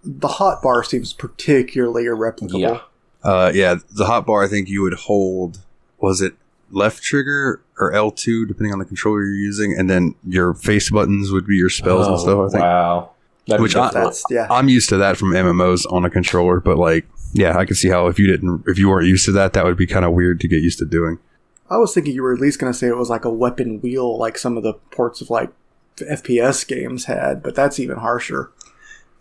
The hotbar seems particularly irreplicable. Yeah. The hotbar, I think you would hold, was it left trigger or L2, depending on the controller you're using, and then your face buttons would be your spells and stuff, I think. Wow. I'm used to that from MMOs on a controller, but like, yeah, I can see how if you weren't used to that would be kind of weird to get used to doing. I was thinking you were at least going to say it was like a weapon wheel, like some of the ports of like FPS games had, but that's even harsher.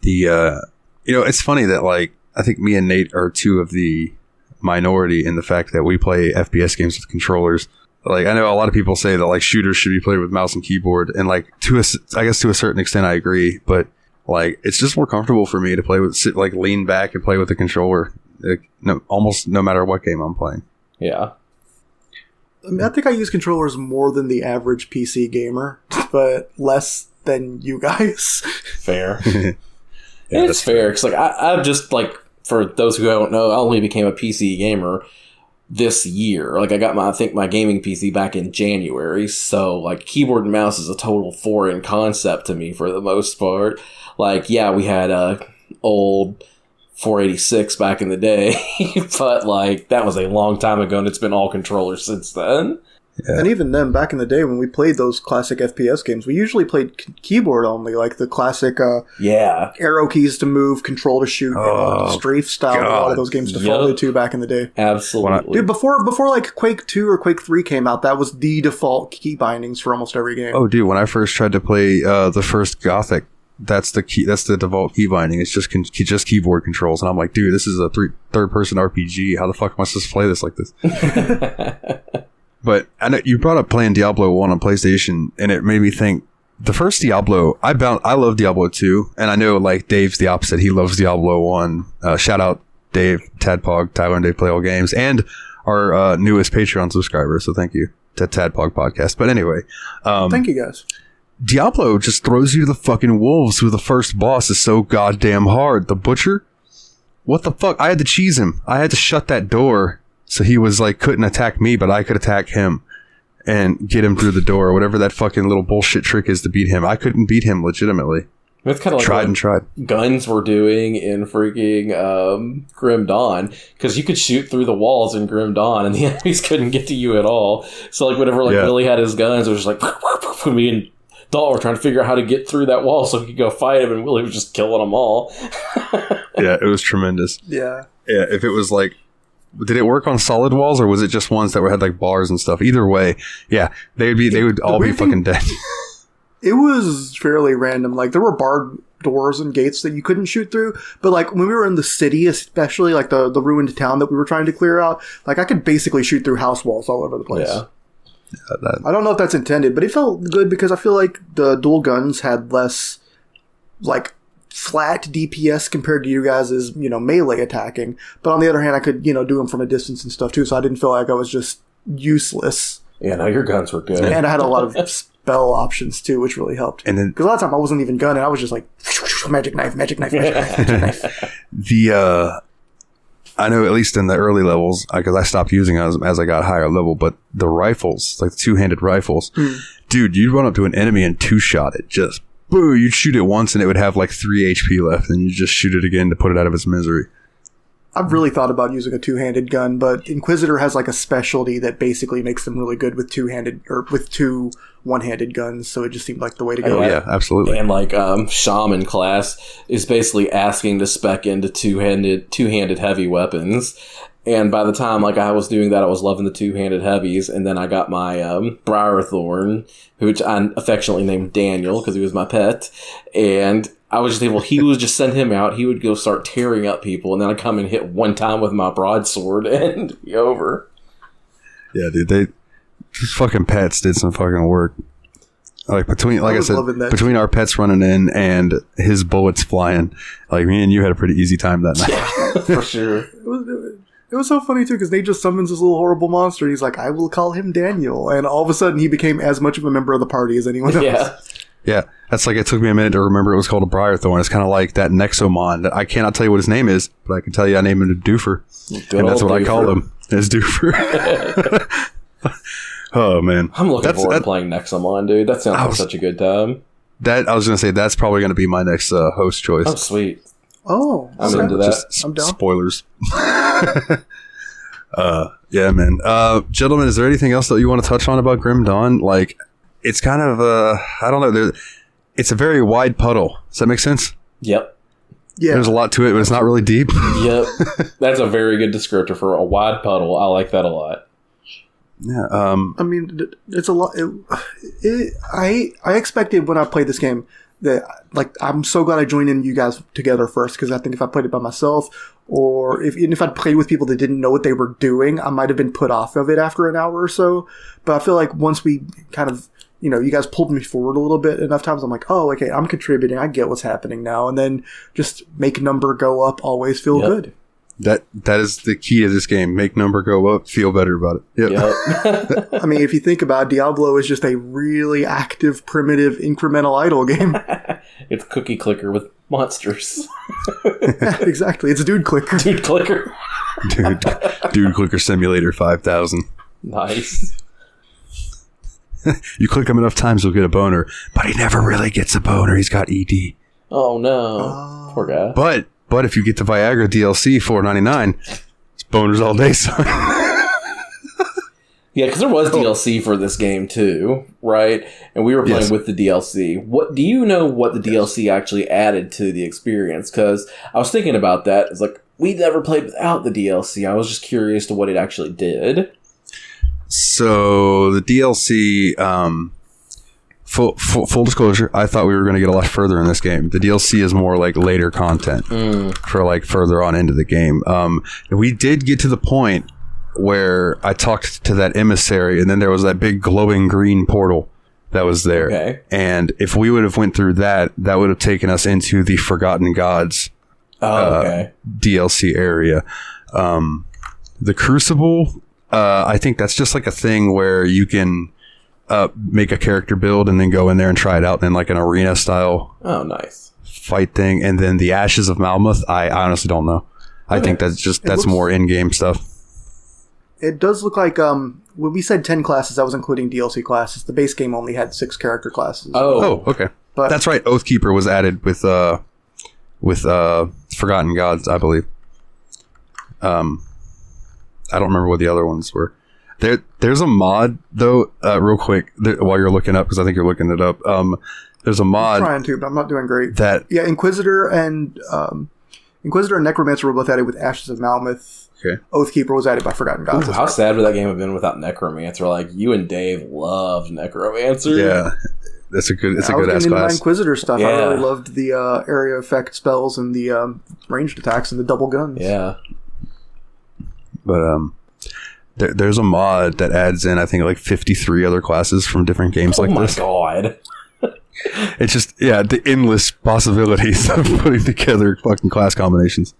It's funny that like, I think me and Nate are 2 of the minority in the fact that we play FPS games with controllers. Like, I know a lot of people say that like shooters should be played with mouse and keyboard, and like I guess to a certain extent I agree, but like it's just more comfortable for me to play with lean back and play with the controller, almost no matter what game I'm playing. Yeah. I mean, I think I use controllers more than the average PC gamer, but less than you guys. Fair. Yeah, it's fair, because like I've just like, for those who don't know, I only became a PC gamer this year. Like I got my gaming PC back in January, so like keyboard and mouse is a total foreign concept to me for the most part. Like, yeah, we had a old 486 back in the day, but like that was a long time ago, and it's been all controllers since then. Yeah. And even then, back in the day when we played those classic FPS games, we usually played keyboard only, like the classic arrow keys to move, control to shoot, strafe style. A lot of those games defaulted to back in the day. Absolutely. Dude, before like Quake 2 or Quake 3 came out, that was the default key bindings for almost every game. Oh, dude, when I first tried to play the first Gothic, that's the default key binding. It's just keyboard controls, and I'm like, dude, this is a third-person RPG. How the fuck am I supposed to play this like this? But I know you brought up playing Diablo 1 on PlayStation, and it made me think, the first Diablo, I love Diablo 2, and I know like Dave's the opposite. He loves Diablo 1. Shout out Dave, Tadpog, Tyler, and Dave Play All Games, and our newest Patreon subscriber. So thank you to Tadpog Podcast. But anyway, thank you guys. Diablo just throws you to the fucking wolves who the first boss is so goddamn hard. The butcher? What the fuck? I had to cheese him. I had to shut that door so he was like couldn't attack me, but I could attack him and get him through the door or whatever that fucking little bullshit trick is to beat him. I couldn't beat him legitimately. It's kind of like tried and tried. Guns were doing in freaking Grim Dawn, because you could shoot through the walls in Grim Dawn and the enemies couldn't get to you at all. So like whenever Billy had his guns, it was just like me and Dalton were trying to figure out how to get through that wall so he could go fight him, and Willie was just killing them all. Yeah, it was tremendous. Yeah. Yeah, if it was like, did it work on solid walls or was it just ones that had like bars and stuff? Either way, yeah, they would all be fucking dead. It was fairly random. Like, there were barred doors and gates that you couldn't shoot through. But, like, when we were in the city, especially, like, the ruined town that we were trying to clear out, like, I could basically shoot through house walls all over the place. Yeah. I don't know if that's intended, but it felt good because I feel like the dual guns had less, like, flat DPS compared to you guys' melee attacking. But on the other hand, I could, do them from a distance and stuff, too, so I didn't feel like I was just useless. Yeah, no, your guns were good. And I had a lot of spell options too, which really helped. And then, because a lot of time I wasn't even gunning, I was just like magic knife. I know at least in the early levels, because I stopped using them as I got higher level, but the rifles, like the two-handed rifles, dude, you'd run up to an enemy and two-shot it, just boo, you'd shoot it once and it would have like 3 HP left, and you just shoot it again to put it out of its misery. I've really thought about using a two-handed gun, but Inquisitor has like a specialty that basically makes them really good with two one-handed guns, so it just seemed like the way to go. Oh, yeah, absolutely. And like Shaman class is basically asking to spec into two-handed heavy weapons. And by the time like I was doing that, I was loving the two-handed heavies, and then I got my Briarthorn, which I affectionately named Daniel because he was my pet, and I was just able, he would just send him out, he would go start tearing up people, and then I'd come and hit one time with my broadsword and be over. Yeah, dude, these fucking pets did some fucking work. Like between our pets running in and his bullets flying, like me and you had a pretty easy time that night. Yeah, for sure. It was so funny too, because Nate just summons this little horrible monster, and he's like, I will call him Daniel, and all of a sudden he became as much of a member of the party as anyone else. Yeah. Yeah, that's like, it took me a minute to remember it was called a Briarthorn. It's kind of like that Nexomon that I cannot tell you what his name is, but I can tell you I named him Doofer. And that's what I called him, is Doofer. Oh, man. I'm looking forward to playing Nexomon, dude. That sounds like such a good time. I was going to say, that's probably going to be my next host choice. Oh, sweet. Oh, I'm into that. I'm down. Spoilers. Yeah, man. Gentlemen, is there anything else that you want to touch on about Grim Dawn? Like, it's kind of I don't know. It's a very wide puddle. Does that make sense? Yep. Yeah. There's a lot to it, but it's not really deep. Yep. That's a very good descriptor for a wide puddle. I like that a lot. Yeah. I mean, it's a lot. I expected when I played this game that, like, I'm so glad I joined in you guys together first, because I think if I played it by myself, or if I'd played with people that didn't know what they were doing, I might have been put off of it after an hour or so. But I feel like once we kind of, you guys pulled me forward a little bit enough times, I'm like, oh, okay, I'm contributing. I get what's happening now. And then just make number go up, always feel good. That is the key to this game. Make number go up, feel better about it. Yep. I mean, if you think about it, Diablo is just a really active, primitive, incremental idle game. It's cookie clicker with monsters. Yeah, exactly. It's dude clicker. Dude clicker. Dude clicker simulator 5000. Nice. You click him enough times, you'll get a boner. But he never really gets a boner. He's got ED. Oh, no. Poor guy. But if you get the Viagra DLC $4.99, it's boners all day, son. Yeah, because there was DLC for this game too, right? And we were playing with the DLC. What do you know what the DLC actually added to the experience? Because I was thinking about that. It's like, we never played without the DLC. I was just curious to what it actually did. So the DLC, full disclosure, I thought we were going to get a lot further in this game. The DLC is more like later content for like further on into the game. We did get to the point where I talked to that emissary, and then there was that big glowing green portal that was there. Okay. And if we would have went through that, that would have taken us into the Forgotten Gods DLC area. The Crucible, I think that's just like a thing where you can make a character build and then go in there and try it out in like an arena style. Oh, nice. Fight thing. And then the Ashes of Malmuth, I honestly don't know. I think that's more in-game stuff. It does look like when we said 10 classes, that was including DLC classes. The base game only had 6 character classes. Oh, okay. But that's right. Oathkeeper was added with Forgotten Gods, I believe. I don't remember what the other ones were. There's a mod though. Real quick, while you're looking up, because I think you're looking it up. There's a mod. I'm trying to, but I'm not doing great. Yeah, Inquisitor and Necromancer were both added with Ashes of Malmuth. Okay. Oathkeeper was added by Forgotten Gods. Ooh, how sad would that game have been without Necromancer? Like, you and Dave loved Necromancer. Yeah, it's a good ass class. My Inquisitor stuff. Yeah. I really loved the area effect spells and the ranged attacks and the double guns. Yeah. But there's a mod that adds in, I think, like 53 other classes from different games like this. Oh my god. It's just, the endless possibilities of putting together fucking class combinations.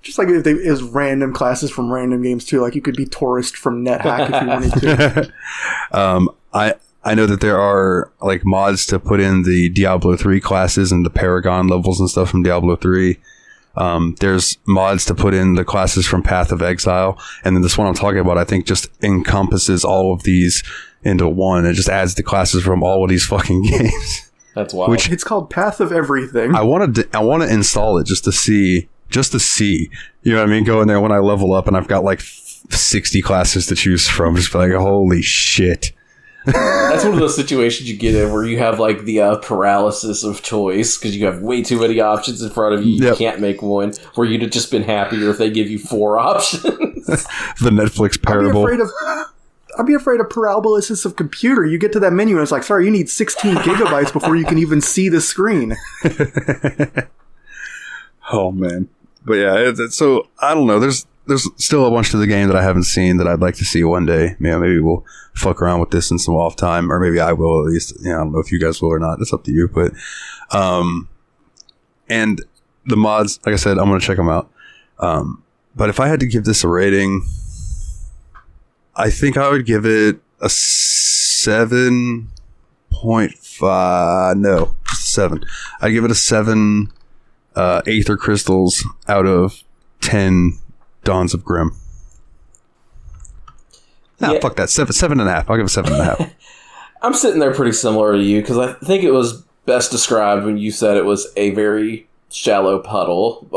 Just like if it was random classes from random games too. Like you could be Tourist from NetHack if you wanted to. I know that there are like mods to put in the Diablo 3 classes and the Paragon levels and stuff from Diablo 3. There's mods to put in the classes from Path of Exile, and then this one I'm talking about, I think, just encompasses all of these into one. It just adds the classes from all of these fucking games. That's wild. It's called Path of Everything. I want to install it just to see. You know what I mean? Go in there when I level up and I've got like 60 classes to choose from. Just be like, holy shit. That's one of those situations you get in where you have like the paralysis of choice because you have way too many options in front of you. You can't make one. Where you'd have just been happier if they give you 4 options. The Netflix parable. I'd be afraid of paralysis of computer. You get to that menu and it's like, sorry, you need 16 gigabytes before you can even see the screen. Oh man. But yeah, so I don't know. There's still a bunch to the game that I haven't seen that I'd like to see one day. Maybe we'll fuck around with this in some off time, or maybe I will at least. I don't know if you guys will or not. It's up to you. But and the mods, like I said, I'm gonna check them out. But if I had to give this a rating, I think I would give it a 7.5. No, just a 7. I'd give it a 7 Aether Crystals out of 10 Dawns of Grim. Fuck that. 7.5. I'll give it 7.5. I'm sitting there pretty similar to you because I think it was best described when you said it was a very shallow puddle,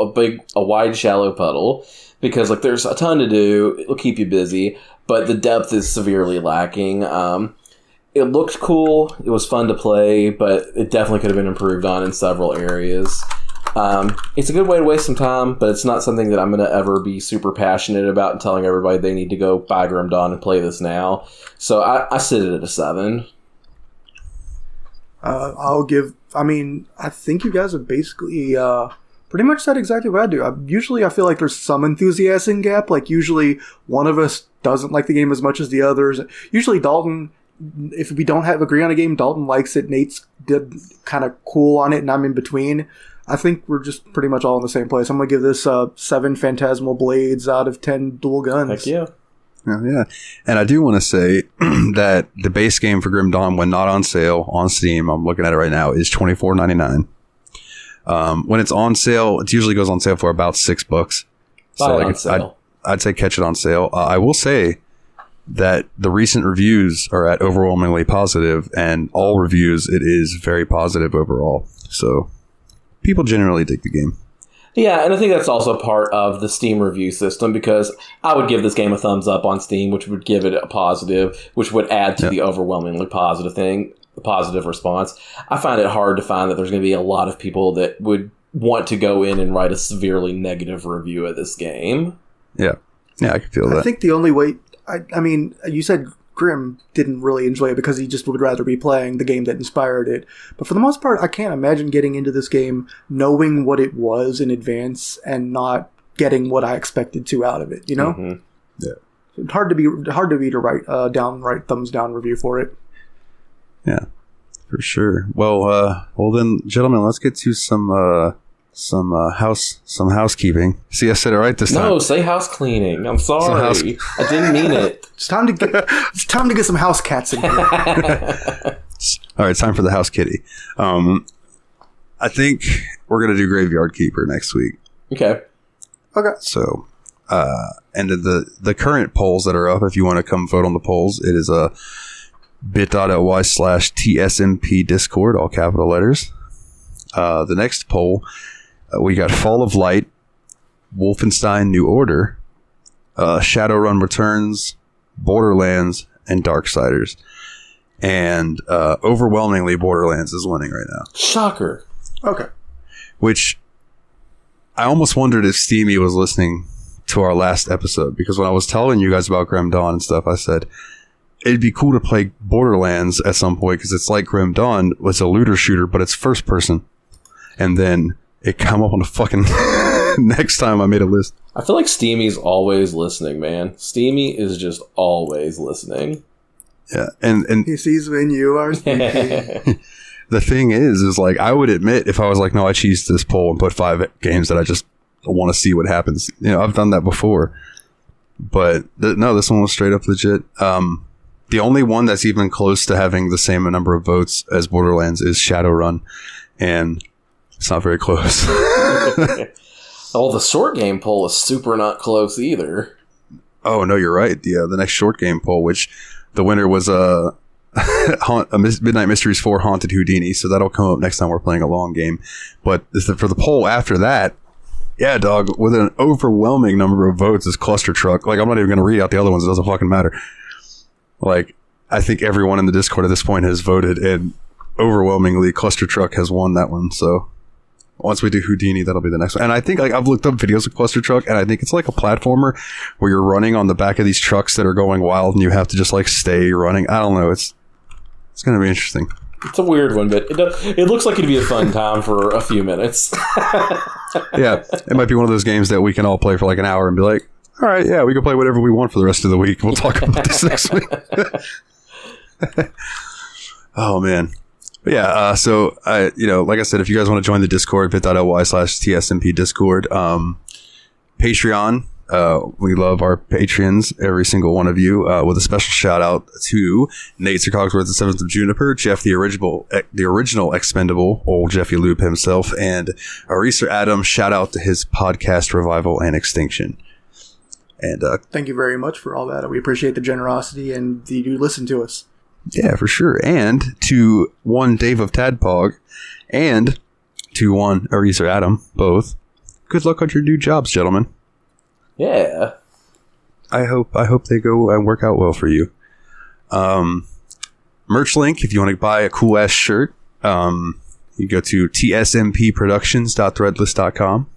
a wide shallow puddle, because like there's a ton to do. It'll keep you busy, but the depth is severely lacking. It looked cool. It was fun to play, but it definitely could have been improved on in several areas. It's a good way to waste some time, but it's not something that I'm going to ever be super passionate about and telling everybody they need to go buy Grim Dawn and play this now. So I sit it at a 7. I think you guys have basically pretty much said exactly what I do. I feel like there's some enthusiasm gap. Like usually one of us doesn't like the game as much as the others. Usually Dalton, if we don't agree on a game, Dalton likes it. Nate's kind of cool on it, and I'm in between. I think we're just pretty much all in the same place. I'm going to give this 7 Phantasmal Blades out of 10 dual guns. Heck yeah. Yeah. And I do want to say that the base game for Grim Dawn, when not on sale on Steam, I'm looking at it right now, is $24.99. When it's on sale, it usually goes on sale for about $6. So on sale. I'd say catch it on sale. I will say that the recent reviews are at overwhelmingly positive, and all reviews, it is very positive overall. So people generally dig the game. Yeah, and I think that's also part of the Steam review system, because I would give this game a thumbs up on Steam, which would give it a positive, which would add to the overwhelmingly positive response. I find it hard to find that there's going to be a lot of people that would want to go in and write a severely negative review of this game. Yeah, I can feel that. I think the only way... I mean, you said Grim didn't really enjoy it because he just would rather be playing the game that inspired it. But for the most part, I can't imagine getting into this game knowing what it was in advance and not getting what I expected to out of it, you know? Mm-hmm. Yeah. Hard to be to write thumbs down review for it. Yeah, for sure. Well then, gentlemen, let's get to some some housekeeping. See, I said it right this time. No, say house cleaning. I'm sorry. I didn't mean it. It's time to get some house cats in here. All right, time for the house kitty. I think we're gonna do Graveyard Keeper next week. Okay. So, and the current polls that are up, if you want to come vote on the polls, it is bit.ly/TSMP Discord, all capital letters. The next poll, we got Fall of Light, Wolfenstein New Order, Shadowrun Returns, Borderlands, and Darksiders. And overwhelmingly, Borderlands is winning right now. Shocker. Okay. Which I almost wondered if Steamy was listening to our last episode, because when I was telling you guys about Grim Dawn and stuff, I said it'd be cool to play Borderlands at some point because it's like Grim Dawn. It's a looter shooter, but it's first person. And then it come up on the fucking next time I made a list. I feel like Steamy's always listening, man. Steamy is just always listening. Yeah, and He sees when you are speaking. the thing is like, I would admit if I was like, no, I cheesed this poll and put 5 games that I just want to see what happens. You know, I've done that before. But no, this one was straight up legit. The only one that's even close to having the same number of votes as Borderlands is Shadowrun, and it's not very close. Oh, the short game poll is super not close either. Oh, no, you're right. The next short game poll, which the winner was Midnight Mysteries 4 Haunted Houdini, so that'll come up next time we're playing a long game. But for the poll after that, yeah, dog, with an overwhelming number of votes is Cluster Truck. Like, I'm not even going to read out the other ones. It doesn't fucking matter. Like, I think everyone in the Discord at this point has voted, and overwhelmingly Cluster Truck has won that one. So once we do Houdini, that'll be the next one. And I think, like, I've looked up videos of Cluster Truck, and I think it's like a platformer where you're running on the back of these trucks that are going wild, and you have to just like stay running. I don't know. It's going to be interesting. It's a weird one, but it looks like it'd be a fun time for a few minutes. Yeah, it might be one of those games that we can all play for like an hour and be like, all right, yeah, we can play whatever we want for the rest of the week. We'll talk about this next week. Oh, man. But yeah, so, like I said, if you guys want to join the Discord, bit.ly/TSMP Discord, Patreon, we love our patrons, every single one of you, with a special shout out to Nate Sir Cogsworth, the 7th of Juniper, Jeff, the original expendable, old Jeffy Loop himself, and Ariser Adam. Shout out to his podcast Revival and Extinction. And thank you very much for all that. We appreciate the generosity and you listen to us. Yeah, for sure. And to one Dave of Tadpog and to one Ariser Adam, both. Good luck on your new jobs, gentlemen. Yeah. I hope they go and work out well for you. Merch link, if you want to buy a cool ass shirt, you go to tsmpproductions.threadless.com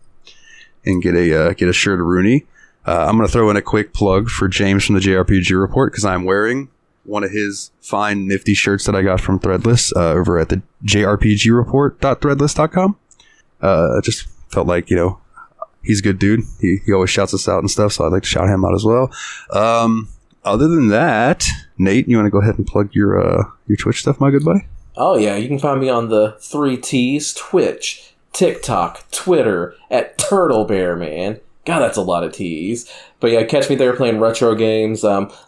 and get a shirt of Rooney. I'm going to throw in a quick plug for James from the JRPG Report, because I'm wearing one of his fine nifty shirts that I got from Threadless over at the jrpgreport.threadless.com. Just felt like, he's a good dude. He always shouts us out and stuff, so I'd like to shout him out as well. Other than that, Nate, you want to go ahead and plug your Twitch stuff, my good buddy? Oh, yeah. You can find me on the 3 T's, Twitch, TikTok, Twitter, at Turtle Bear, man. God, that's a lot of T's. But yeah, catch me there playing retro games.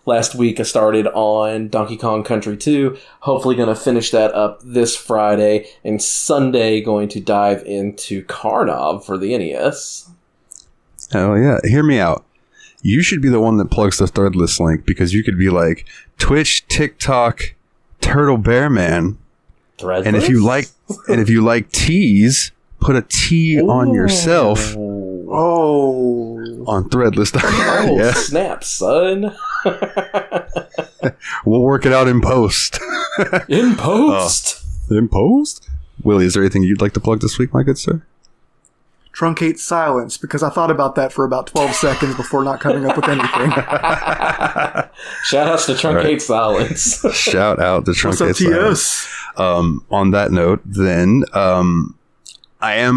Last week I started on Donkey Kong Country 2. Hopefully going to finish that up this Friday. And Sunday going to dive into Carnov for the NES. Oh, yeah. Hear me out. You should be the one that plugs the Threadless link, because you could be like, Twitch, TikTok, Turtle Bear Man. Threadless? And if you like T's, put a T on yourself. Oh. On Threadless. Oh, yeah. snap, son. We'll work it out in post. In post? In post? Willie, is there anything you'd like to plug this week, my good sir? Truncate silence, because I thought about that for about 12 seconds before not coming up with anything. Shout outs to Truncate Silence. Shout out to Truncate Silence. On that note, then, I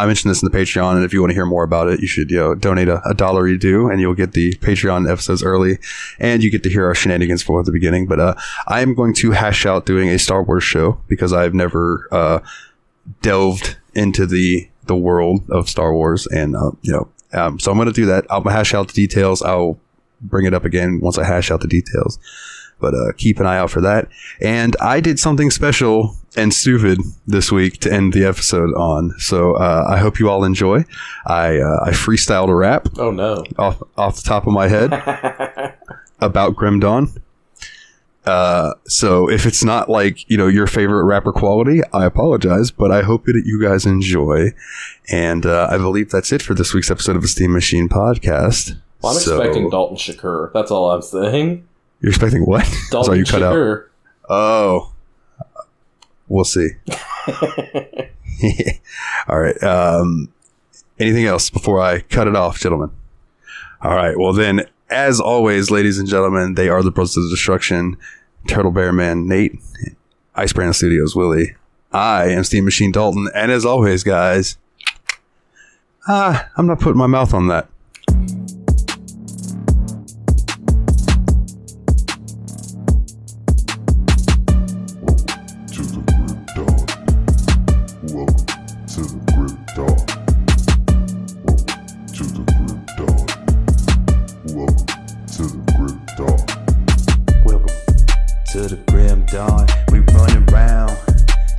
mentioned this in the Patreon, and if you want to hear more about it, you should donate $1 you do, and you'll get the Patreon episodes early, and you get to hear our shenanigans at the beginning. But I am going to hash out doing a Star Wars show, because I've never delved into the the world of Star Wars. And, so I'm going to do that. I'll hash out the details. I'll bring it up again once I hash out the details. But keep an eye out for that. And I did something special and stupid this week to end the episode on. So I hope you all enjoy. I freestyled a rap. Oh, no. Off the top of my head about Grim Dawn. So if it's not like, your favorite rapper quality, I apologize, but I hope that you guys enjoy. And I believe that's it for this week's episode of the Steam Machine Podcast. Well, I'm expecting Dalton Shakur. That's all I'm saying. You're expecting what? Dalton Sorry, you cut Shakur. out. Oh, we'll see. All right. Anything else before I cut it off, gentlemen? All right. Well, then, as always, ladies and gentlemen, they are the Brothers of Destruction. Turtle Bear Man Nate, Ice Brand Studios Willie. I am Steam Machine Dalton, and as always, guys, I'm not putting my mouth on that. To the grim dawn, we running round,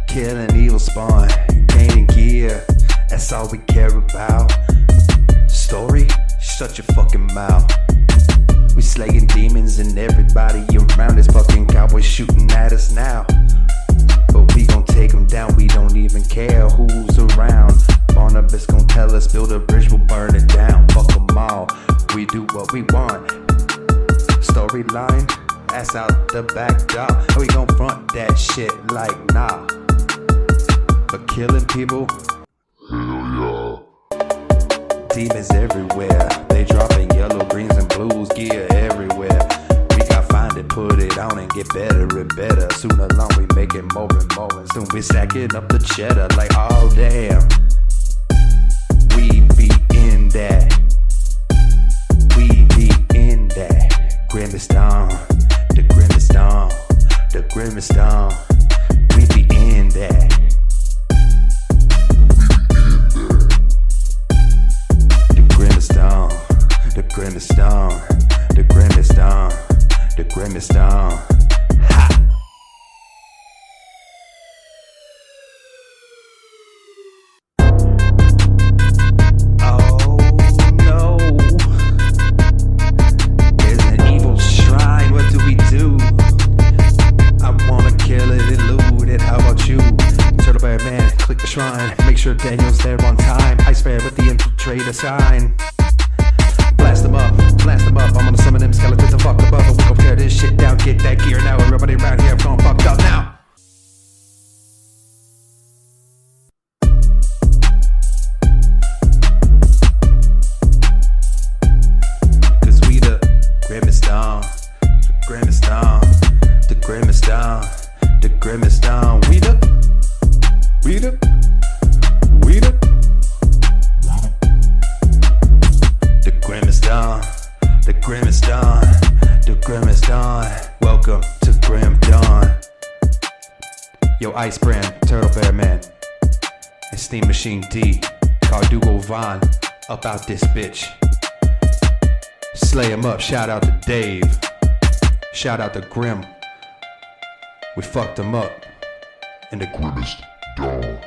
killing evil spawn, gaining gear, that's all we care about. Story? Shut your fucking mouth. We slaying demons and everybody around this fucking cowboy shooting at us now. But we gon' take them down, we don't even care who's around. Barnabas gon' tell us, build a bridge, we'll burn it down. Fuck them all, we do what we want. Storyline? Ass out the back door. We gon' front that shit like nah. But killing people, hell yeah. Demons everywhere. They dropping yellow, greens, and blues gear everywhere. We got find it, put it on, and get better and better. Soon along we make it more and more. And soon we stacking up the cheddar like, oh damn. We be in that. We be in that. Grimmest dawn. The grimmest dawn, the grimmest dawn, we be in that. The grimmest dawn, the grimmest dawn, the grimmest dawn, the grimmest dawn. Ha! Shrine. Make sure Daniel's there on time. Ice Bear with the infiltrator sign. Blast them up, I'm gonna summon them skeletons and fuck above. And we gon' tear this shit down, get that gear now. Everybody around here gone fucked up now. Cause we the grimmest dawn, the grimmest dawn, the grimmest dawn, the grimmest dawn. We the grimmest dawn, the grimmest dawn, the grimmest dawn. Welcome to Grim Dawn. Yo, Ice Brand, Turtle Bear Man, and Steam Machine D, Cardugo Von, up out this bitch. Slay him up, shout out to Dave, shout out to Grim. We fucked him up in the grimmest dawn.